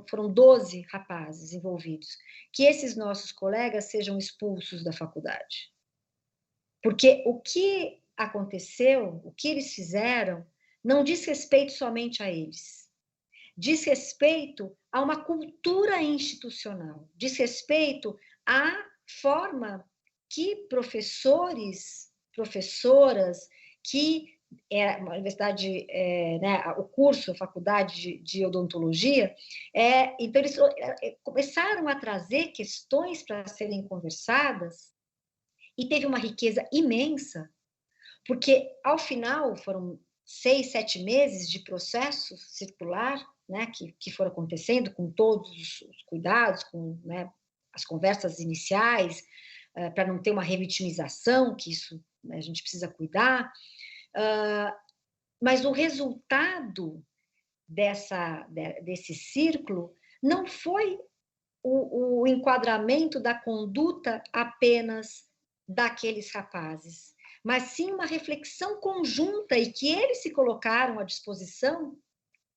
foram 12 rapazes envolvidos, que esses nossos colegas sejam expulsos da faculdade. Porque o que aconteceu, o que eles fizeram, não diz respeito somente a eles. Diz respeito a uma cultura institucional, diz respeito à forma que professores, professoras, que uma universidade, né, o curso, a faculdade de odontologia, então eles começaram a trazer questões para serem conversadas e teve uma riqueza imensa, porque ao final foram 6, 7 meses de processo circular, né, que foram acontecendo com todos os cuidados, com, né, as conversas iniciais, para não ter uma revitimização, que isso, né, a gente precisa cuidar, mas o resultado desse círculo não foi o enquadramento da conduta apenas daqueles rapazes, mas sim uma reflexão conjunta e que eles se colocaram à disposição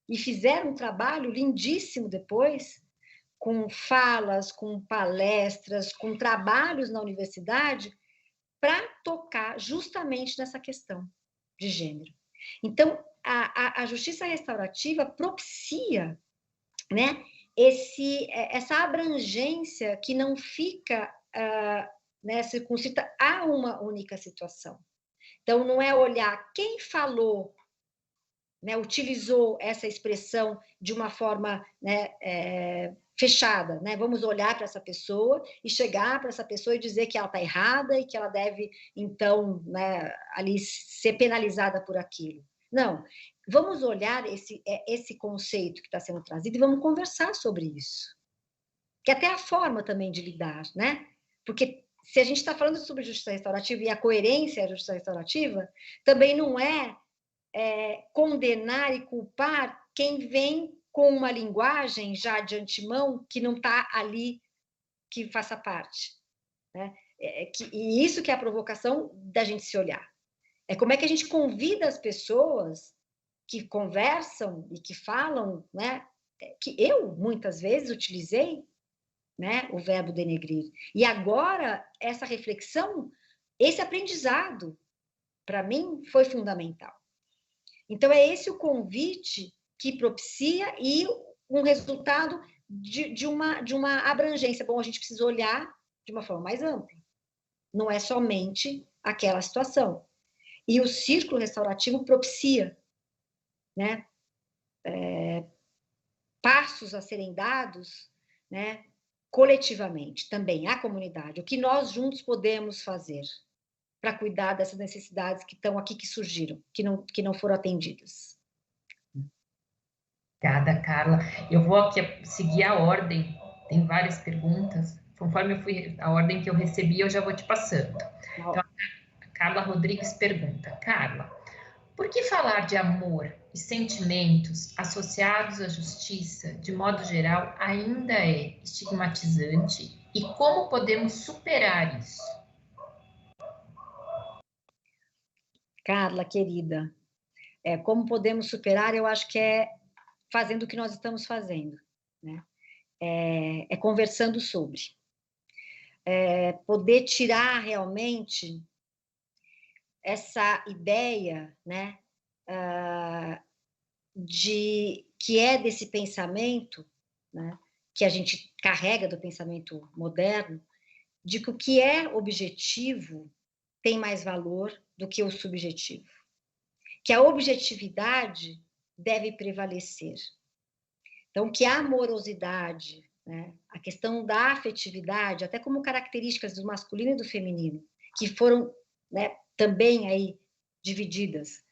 e fizeram um trabalho lindíssimo depois, com falas, com palestras, com trabalhos na universidade, para tocar justamente nessa questão de gênero. Então, a justiça restaurativa propicia, né, essa abrangência que não fica né, circunscrita a uma única situação. Então, não é olhar quem falou, né, utilizou essa expressão de uma forma, né, fechada, né? Vamos olhar para essa pessoa e chegar para essa pessoa e dizer que ela está errada e que ela deve, então, né, ali ser penalizada por aquilo. Não, vamos olhar esse conceito que está sendo trazido e vamos conversar sobre isso. Que até a forma também de lidar, né? Porque se a gente está falando sobre justiça restaurativa e a coerência é a justiça restaurativa, também não é condenar e culpar quem vem com uma linguagem já de antemão que não está ali, que faça parte. Né? E isso que é a provocação da gente se olhar. É como é que a gente convida as pessoas que conversam e que falam, né? Que eu, muitas vezes, utilizei, né, o verbo denegrir. E agora, essa reflexão, esse aprendizado, para mim, foi fundamental. Então, é esse o convite que propicia e um resultado de uma abrangência. Bom, a gente precisa olhar de uma forma mais ampla. Não é somente aquela situação. E o círculo restaurativo propicia, né, passos a serem dados, né, coletivamente, também a comunidade. O que nós juntos podemos fazer para cuidar dessas necessidades que estão aqui, que surgiram, que não foram atendidas. Obrigada, Carla. Eu vou aqui seguir a ordem, tem várias perguntas. Conforme a ordem que eu recebi, eu já vou te passando. Então, a Carla Rodrigues pergunta: Carla, por que falar de amor e sentimentos associados à justiça, de modo geral, ainda é estigmatizante e como podemos superar isso? Carla, querida, como podemos superar? Eu acho que é fazendo o que nós estamos fazendo, né? Conversando sobre. Poder tirar realmente essa ideia, né, que é desse pensamento, né, que a gente carrega do pensamento moderno, de que o que é objetivo tem mais valor do que o subjetivo. Que a objetividade deve prevalecer. Então, que a amorosidade, né, a questão da afetividade, até como características do masculino e do feminino, que foram, né, também aí divididas,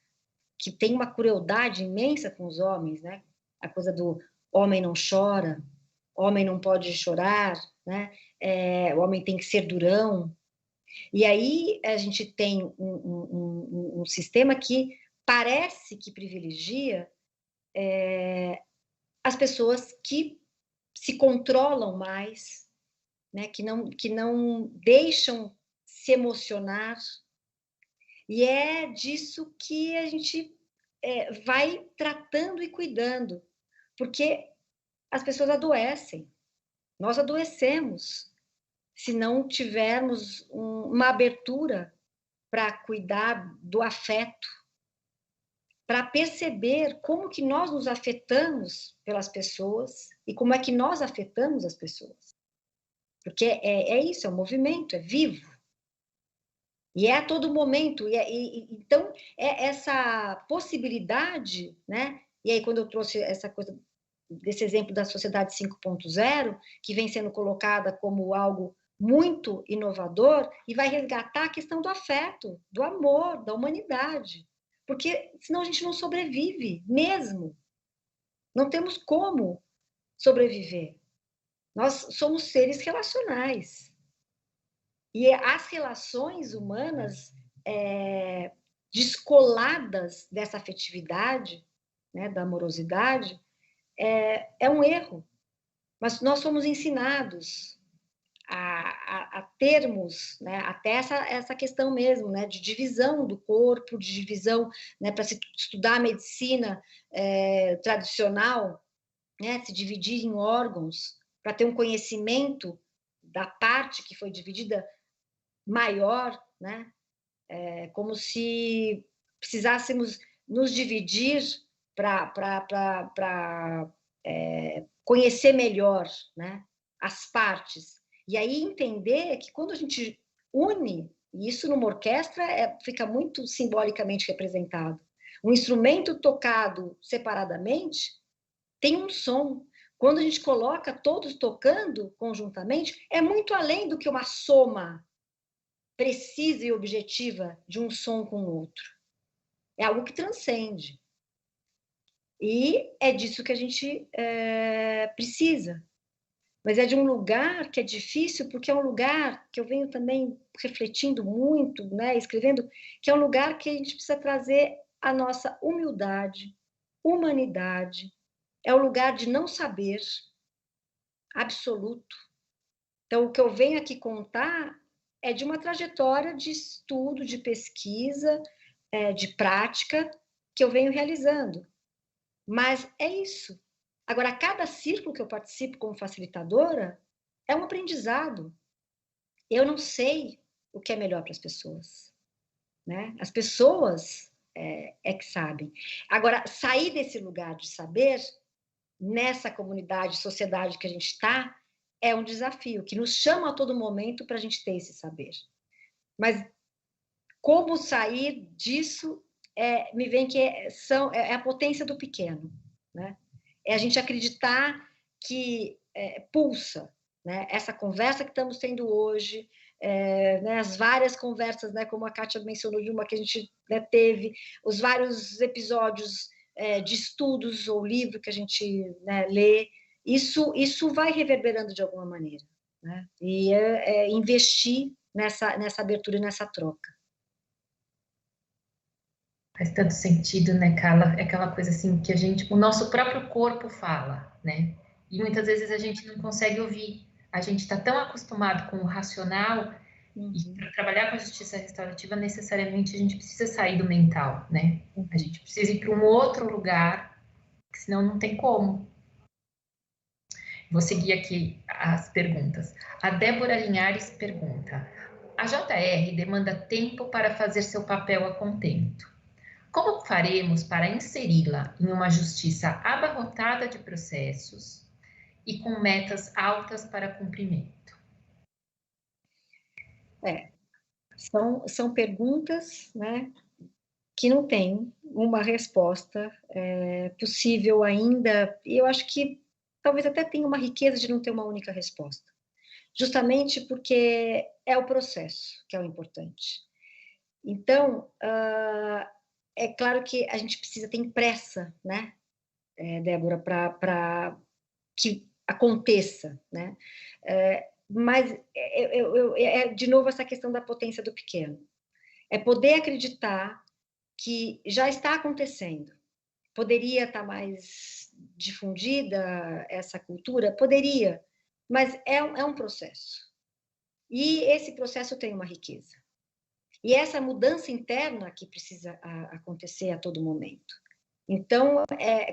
que tem uma crueldade imensa com os homens, né? A coisa do homem não chora, homem não pode chorar, né? O homem tem que ser durão. E aí a gente tem um sistema que parece que privilegia as pessoas que se controlam mais, né? Que não deixam se emocionar. E é disso que a gente vai tratando e cuidando, porque as pessoas adoecem, nós adoecemos, se não tivermos uma abertura para cuidar do afeto, para perceber como que nós nos afetamos pelas pessoas e como é que nós afetamos as pessoas. Porque é isso, é um movimento, é vivo. E é a todo momento. Então, essa possibilidade, né? E aí, quando eu trouxe essa coisa, desse exemplo da sociedade 5.0, que vem sendo colocada como algo muito inovador, e vai resgatar a questão do afeto, do amor, da humanidade. Porque senão a gente não sobrevive, mesmo. Não temos como sobreviver. Nós somos seres relacionais. E as relações humanas descoladas dessa afetividade, né, da amorosidade, é um erro. Mas nós somos ensinados a termos, né, até essa questão mesmo, né, de divisão do corpo, de divisão, né, para se estudar a medicina tradicional, né, se dividir em órgãos, para ter um conhecimento da parte que foi dividida maior, né? Como se precisássemos nos dividir para conhecer melhor, né, as partes. E aí entender que quando a gente une, e isso numa orquestra fica muito simbolicamente representado, um instrumento tocado separadamente tem um som. quando a gente coloca todos tocando conjuntamente, é muito além do que uma soma precisa e objetiva de um som com o outro. É algo que transcende. E é disso que a gente precisa. Mas é de um lugar que é difícil, porque é um lugar que eu venho também refletindo muito, né, escrevendo, que é um lugar que a gente precisa trazer a nossa humildade, humanidade, é o lugar de não saber absoluto. Então, o que eu venho aqui contar é de uma trajetória de estudo, de pesquisa, de prática, que eu venho realizando. Mas é isso. Agora, cada círculo que eu participo como facilitadora é um aprendizado. Eu não sei o que é melhor para as pessoas, né? As pessoas que sabem. Agora, sair desse lugar de saber, nessa comunidade, sociedade que a gente está, é um desafio, que nos chama a todo momento para a gente ter esse saber. Mas como sair disso, me vem que é a potência do pequeno, né? É a gente acreditar que pulsa, né? Essa conversa que estamos tendo hoje, né? As várias conversas, né? Como a Kátia mencionou de uma que a gente teve, os vários episódios de estudos ou livro que a gente lê, isso vai reverberando de alguma maneira, né? E investir nessa abertura e nessa troca. Faz tanto sentido, né, Carla? É aquela coisa assim que o nosso próprio corpo fala, né? E muitas vezes a gente não consegue ouvir. A gente está tão acostumado com o racional e para trabalhar com a justiça restaurativa, necessariamente a gente precisa sair do mental, né? A gente precisa ir para um outro lugar, senão não tem como. Vou seguir aqui as perguntas. A Débora Linhares pergunta: a JR demanda tempo para fazer seu papel a contento. Como faremos para inseri-la em uma justiça abarrotada de processos e com metas altas para cumprimento? São perguntas, né, que não tem uma resposta possível ainda, e eu acho que talvez até tenha uma riqueza de não ter uma única resposta, justamente porque é o processo que é o importante. Então, é claro que a gente precisa ter pressa, né, Débora, para que aconteça, né? Mas de novo essa questão da potência do pequeno. É poder acreditar que já está acontecendo. Poderia estar mais difundida essa cultura? Poderia, mas é um processo. E esse processo tem uma riqueza. E essa mudança interna que precisa acontecer a todo momento. Então,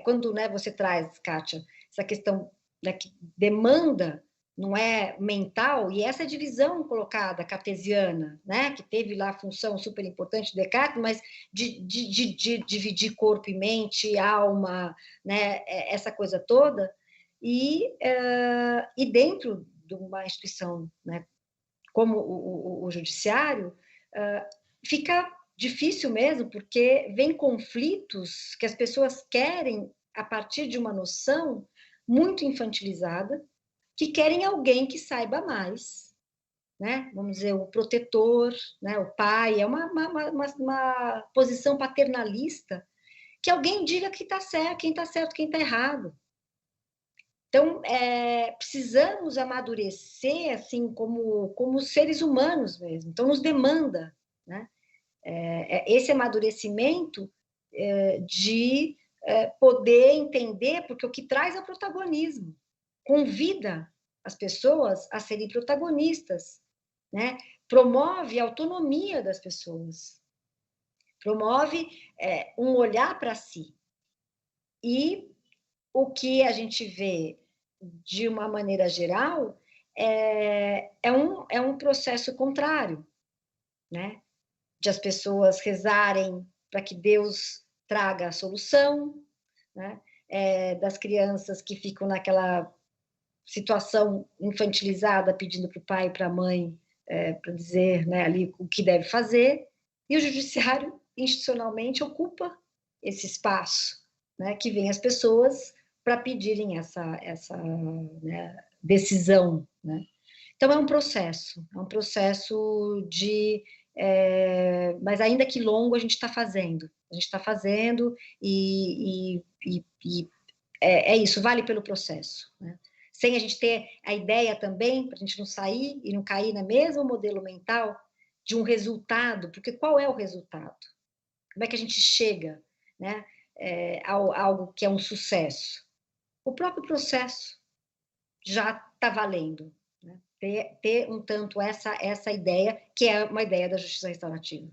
quando você traz, Kátia, essa questão que demanda não é mental, e essa divisão colocada cartesiana, né, que teve lá a função super importante de Descartes, mas de dividir corpo e mente, alma, né, essa coisa toda, e dentro de uma instituição, né, como o judiciário, fica difícil mesmo, porque vem conflitos que as pessoas querem a partir de uma noção muito infantilizada, que querem alguém que saiba mais, né? Vamos dizer, o protetor, né? O pai, é uma posição paternalista, que alguém diga que está certo, quem está errado. Então, precisamos amadurecer, assim, como seres humanos mesmo. Então, nos demanda, né? Esse amadurecimento de poder entender, porque o que traz é o protagonismo. Convida as pessoas a serem protagonistas, né? Promove a autonomia das pessoas. Promove um olhar para si. E o que a gente vê de uma maneira geral é um processo contrário, né? De as pessoas rezarem para que Deus traga a solução, né? Das crianças que ficam naquela situação infantilizada, pedindo para o pai e para a mãe para dizer, né, ali o que deve fazer, e o judiciário institucionalmente ocupa esse espaço, né, que vem as pessoas para pedirem essa né, decisão, né? Então, é um processo de... mas ainda que longo, a gente está fazendo. E é isso, vale pelo processo, né? Sem a gente ter a ideia também, para a gente não sair e não cair no mesmo modelo mental de um resultado, porque qual é o resultado? Como é que a gente chega, né, a algo que é um sucesso? O próprio processo já está valendo, né? Ter um tanto essa ideia, que é uma ideia da justiça restaurativa.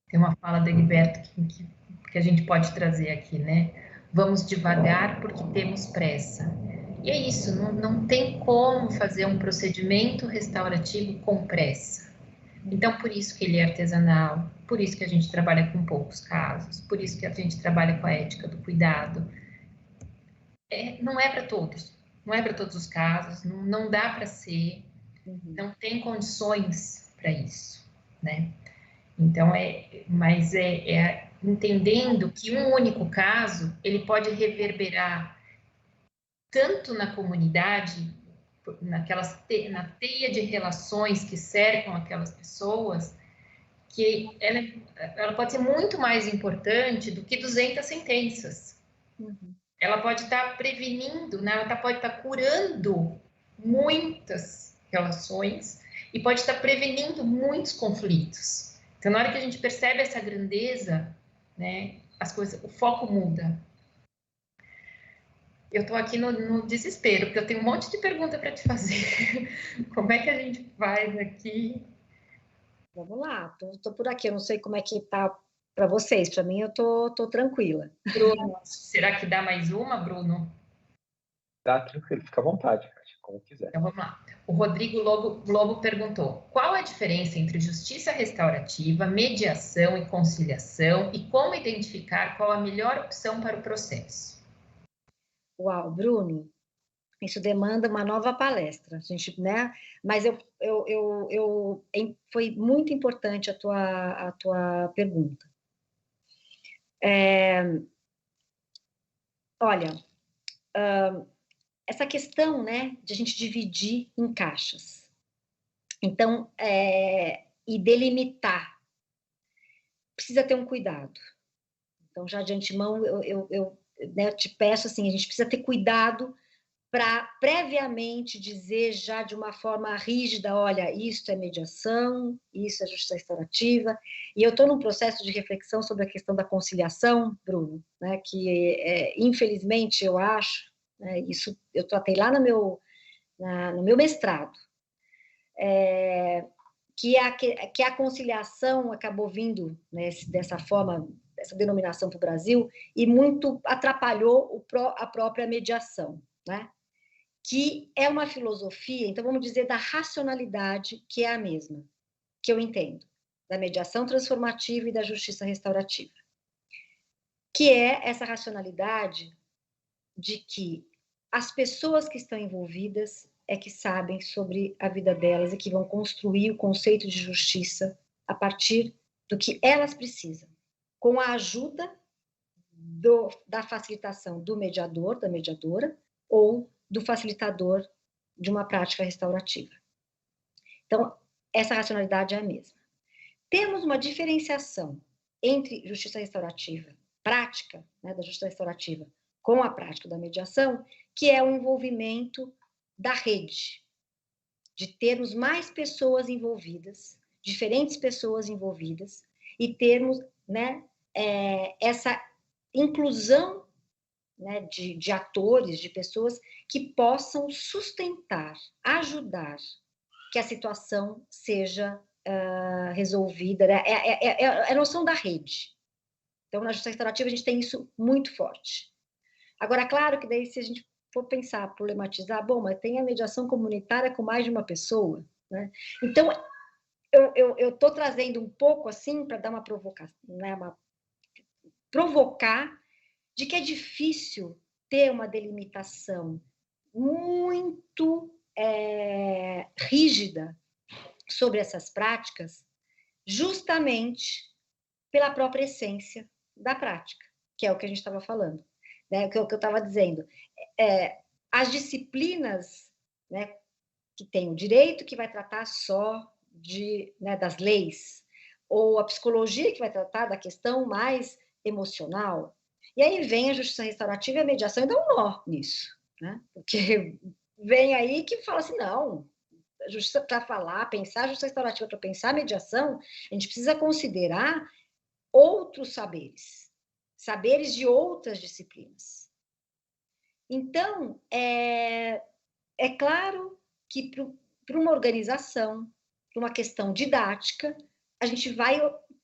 Tem uma fala do Egberto que a gente pode trazer aqui, né? Vamos devagar porque temos pressa. E é isso, não tem como fazer um procedimento restaurativo com pressa. Então, por isso que ele é artesanal, por isso que a gente trabalha com poucos casos, por isso que a gente trabalha com a ética do cuidado. Não é para todos, não é para todos os casos, não dá para ser, não tem condições para isso, né? Então, mas entendendo que um único caso, ele pode reverberar tanto na comunidade, na teia de relações que cercam aquelas pessoas, que ela pode ser muito mais importante do que 200 sentenças. Ela pode estar prevenindo, né? Ela pode estar curando muitas relações e pode estar prevenindo muitos conflitos. Então, na hora que a gente percebe essa grandeza, né, as coisas, o foco muda. Eu estou aqui no desespero, porque eu tenho um monte de pergunta para te fazer. Como é que a gente faz aqui? Vamos lá, estou por aqui. Eu não sei como é que está para vocês. Para mim, eu estou tranquila. Bruno, será que dá mais uma, Bruno? Dá, tranquilo, fica à vontade, como quiser. Então, vamos lá. O Rodrigo Lobo perguntou: qual a diferença entre justiça restaurativa, mediação e conciliação e como identificar qual a melhor opção para o processo? Uau, Bruno, isso demanda uma nova palestra, a gente, né? Mas foi muito importante a tua pergunta. Olha, essa questão, né, de a gente dividir em caixas, então, e delimitar, precisa ter um cuidado. Então, já de antemão, eu né, te peço assim, a gente precisa ter cuidado para previamente dizer já de uma forma rígida, olha, isso é mediação, isso é justiça restaurativa, e eu estou num processo de reflexão sobre a questão da conciliação, Bruno, né, que infelizmente eu acho, né, isso eu tratei lá no meu mestrado, que a conciliação acabou vindo, né, dessa forma, essa denominação para o Brasil, e muito atrapalhou a própria mediação, né? Que é uma filosofia, então vamos dizer, da racionalidade, que é a mesma, que eu entendo, da mediação transformativa e da justiça restaurativa, que é essa racionalidade de que as pessoas que estão envolvidas é que sabem sobre a vida delas e que vão construir o conceito de justiça a partir do que elas precisam, com a ajuda da facilitação do mediador, da mediadora, ou do facilitador de uma prática restaurativa. Então, essa racionalidade é a mesma. Temos uma diferenciação entre justiça restaurativa prática, né, da justiça restaurativa, com a prática da mediação, que é o envolvimento da rede, de termos mais pessoas envolvidas, diferentes pessoas envolvidas, e termos, né, essa inclusão, né, de atores, de pessoas que possam sustentar, ajudar que a situação seja resolvida. Né? É a noção da rede. Então, na justiça restaurativa, a gente tem isso muito forte. Agora, claro que daí, se a gente for pensar, problematizar, bom, mas tem a mediação comunitária com mais de uma pessoa, né? Então, eu estou trazendo um pouco assim, para dar uma provocação, né, provocar de que é difícil ter uma delimitação muito rígida sobre essas práticas, justamente pela própria essência da prática, que é o que a gente estava falando. né, o que eu estava dizendo. As disciplinas, né, que tem o direito, que vai tratar só né, das leis, ou a psicologia, que vai tratar da questão mais emocional. E aí vem a justiça restaurativa e a mediação e dá um nó nisso, né? Porque vem aí que fala assim, não, a justiça para falar, pensar a justiça restaurativa, para pensar a mediação, a gente precisa considerar outros saberes, saberes de outras disciplinas. Então, é claro que para uma organização, para uma questão didática, a gente vai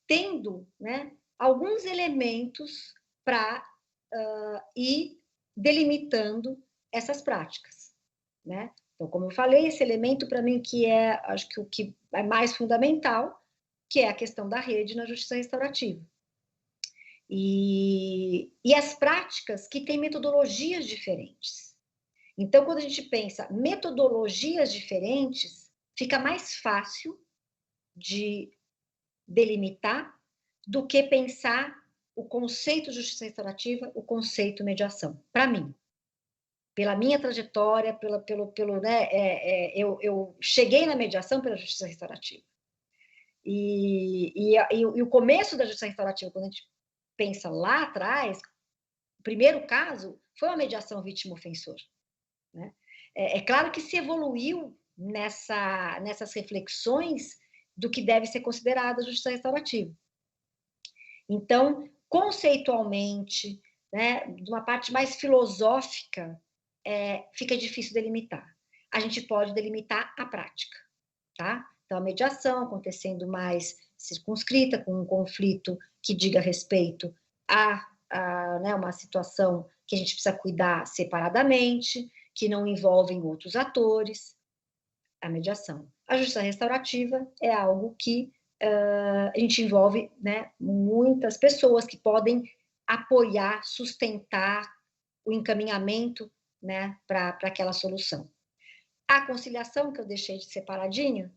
tendo, né, alguns elementos para ir delimitando essas práticas, né? Então, como eu falei, esse elemento para mim que acho que o que é mais fundamental, que é a questão da rede na justiça restaurativa. E as práticas que têm metodologias diferentes. Então, quando a gente pensa metodologias diferentes, fica mais fácil de delimitar do que pensar o conceito de justiça restaurativa, o conceito mediação. Para mim, pela minha trajetória, né, eu cheguei na mediação pela justiça restaurativa. E o começo da justiça restaurativa, quando a gente pensa lá atrás, o primeiro caso foi uma mediação vítima-ofensor, né? Claro que se evoluiu nessas reflexões do que deve ser considerada a justiça restaurativa. Então, conceitualmente, né, de uma parte mais filosófica, fica difícil delimitar. A gente pode delimitar a prática, tá? Então, a mediação acontecendo mais circunscrita, com um conflito que diga respeito né, uma situação que a gente precisa cuidar separadamente, que não envolvem outros atores, a mediação. A justiça restaurativa é algo que a gente envolve, né, muitas pessoas que podem apoiar, sustentar o encaminhamento, né, para aquela solução. A conciliação, que eu deixei de separadinho,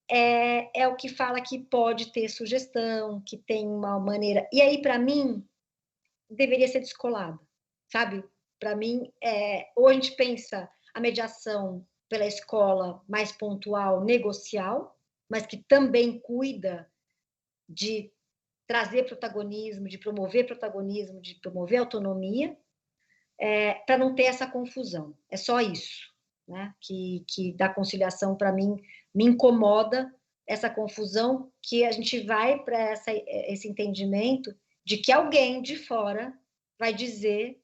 é o que fala que pode ter sugestão, que tem uma maneira... E aí, para mim, deveria ser descolada, sabe? Para mim, ou a gente pensa a mediação pela escola mais pontual, negocial, mas que também cuida de trazer protagonismo, de promover autonomia, para não ter essa confusão. É só isso, né? Que da conciliação, para mim, me incomoda essa confusão, que a gente vai para esse entendimento de que alguém de fora vai dizer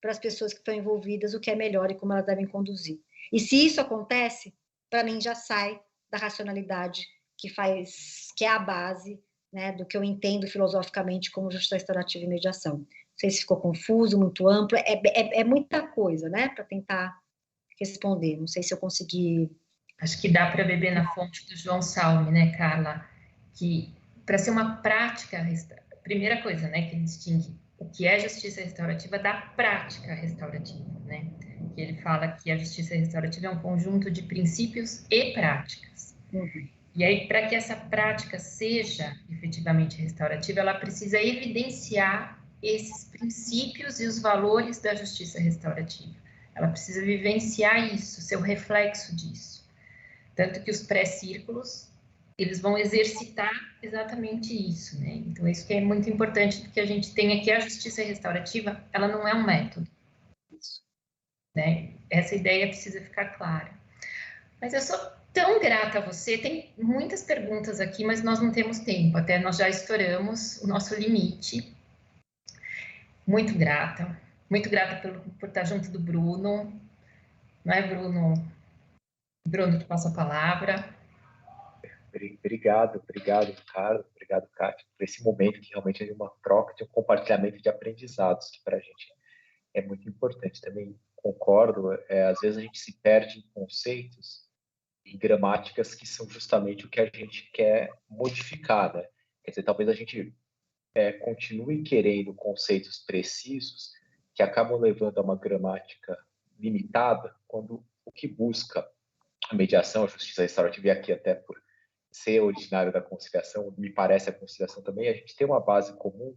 para as pessoas que estão envolvidas o que é melhor e como elas devem conduzir. E se isso acontece, para mim já sai da racionalidade que é a base, né, do que eu entendo filosoficamente como justiça restaurativa e mediação. Não sei se ficou confuso, muito amplo, é muita coisa, né, para tentar responder. Não sei se eu consegui... Acho que dá para beber na fonte do João Salme, né, Carla? Que para ser uma prática, primeira coisa, né, que distingue o que é justiça restaurativa da prática restaurativa, né? Que ele fala que a justiça restaurativa é um conjunto de princípios e práticas. Uhum. E aí, para que essa prática seja efetivamente restaurativa, ela precisa evidenciar esses princípios e os valores da justiça restaurativa. Ela precisa vivenciar isso, ser o reflexo disso. Tanto que os pré-círculos, eles vão exercitar exatamente isso, né? Então, isso que é muito importante, porque a gente tem aqui a justiça restaurativa, ela não é um método, né? Essa ideia precisa ficar clara. Mas eu sou tão grata a você, tem muitas perguntas aqui, mas nós não temos tempo, até nós já estouramos o nosso limite. Muito grata por estar junto do Bruno, não é, Bruno? Bruno, te passo a palavra. Obrigado, Carlos, obrigado, Kátia, por esse momento que realmente é uma troca, de um compartilhamento de aprendizados, que para a gente é muito importante. Também concordo, às vezes a gente se perde em conceitos, em gramáticas que são justamente o que a gente quer modificar, né? Quer dizer, talvez a gente continue querendo conceitos precisos que acabam levando a uma gramática limitada, quando o que busca a mediação, a justiça restaurativa, e aqui até por ser originário da conciliação, me parece a conciliação também, a gente tem uma base comum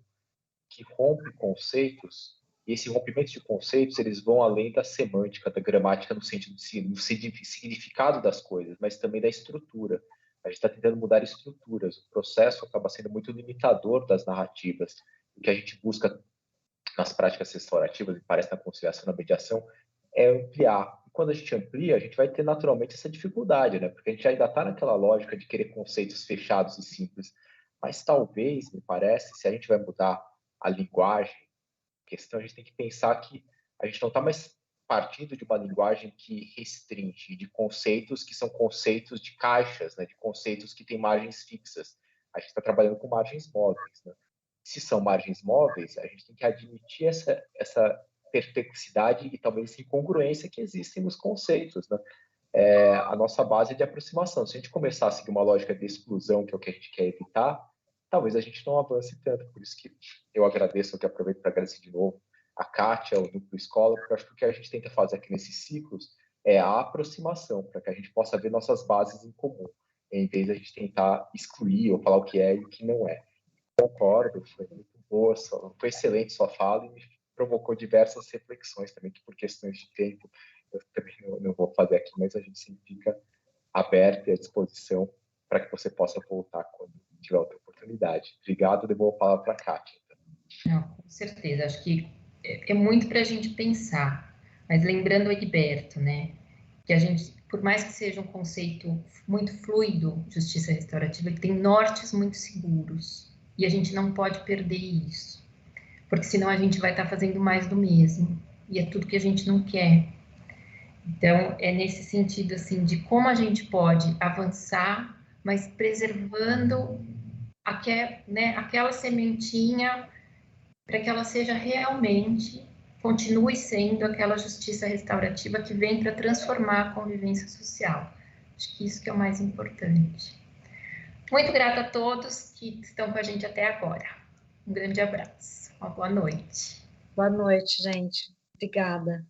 que rompe conceitos E esse rompimento de conceitos, eles vão além da semântica, da gramática, no sentido no significado das coisas, mas também da estrutura. A gente está tentando mudar estruturas. O processo acaba sendo muito limitador das narrativas. O que a gente busca nas práticas restaurativas, e parece na conciliação, na mediação, é ampliar. E quando a gente amplia, a gente vai ter naturalmente essa dificuldade, né? Porque a gente ainda está naquela lógica de querer conceitos fechados e simples. Mas talvez, me parece, se a gente vai mudar a linguagem, a gente tem que pensar que a gente não está mais partindo de uma linguagem que restringe, de conceitos que são conceitos de caixas, né? De conceitos que têm margens fixas. A gente está trabalhando com margens móveis, né? Se são margens móveis, a gente tem que admitir essa perplexidade e talvez essa incongruência que existem nos conceitos, né? A nossa base de aproximação. Se a gente começar a seguir uma lógica de exclusão, que é o que a gente quer evitar, talvez a gente não avance tanto. Por isso que eu agradeço, eu aproveito para agradecer de novo a Kátia, o Núcleo Escola, porque eu acho que o que a gente tenta fazer aqui nesses ciclos é a aproximação, para que a gente possa ver nossas bases em comum, em vez de a gente tentar excluir ou falar o que é e o que não é. Concordo, foi muito boa, foi excelente sua fala e me provocou diversas reflexões também, que por questões de tempo eu também não vou fazer aqui, mas a gente sempre fica aberto e à disposição para que você possa voltar quando tiver outra oportunidade. Obrigado, devolvo a palavra para a Kátia. Não, com certeza, acho que é muito para a gente pensar, mas lembrando o Egberto, né, que a gente, por mais que seja um conceito muito fluido, justiça restaurativa, ele tem nortes muito seguros, e a gente não pode perder isso, porque senão a gente vai estar fazendo mais do mesmo, e é tudo que a gente não quer. Então, é nesse sentido, assim, de como a gente pode avançar, mas preservando aquela sementinha para que ela seja realmente, continue sendo aquela justiça restaurativa que vem para transformar a convivência social. Acho que isso que é o mais importante. Muito grata a todos que estão com a gente até agora. Um grande abraço. Uma boa noite. Boa noite, gente. Obrigada.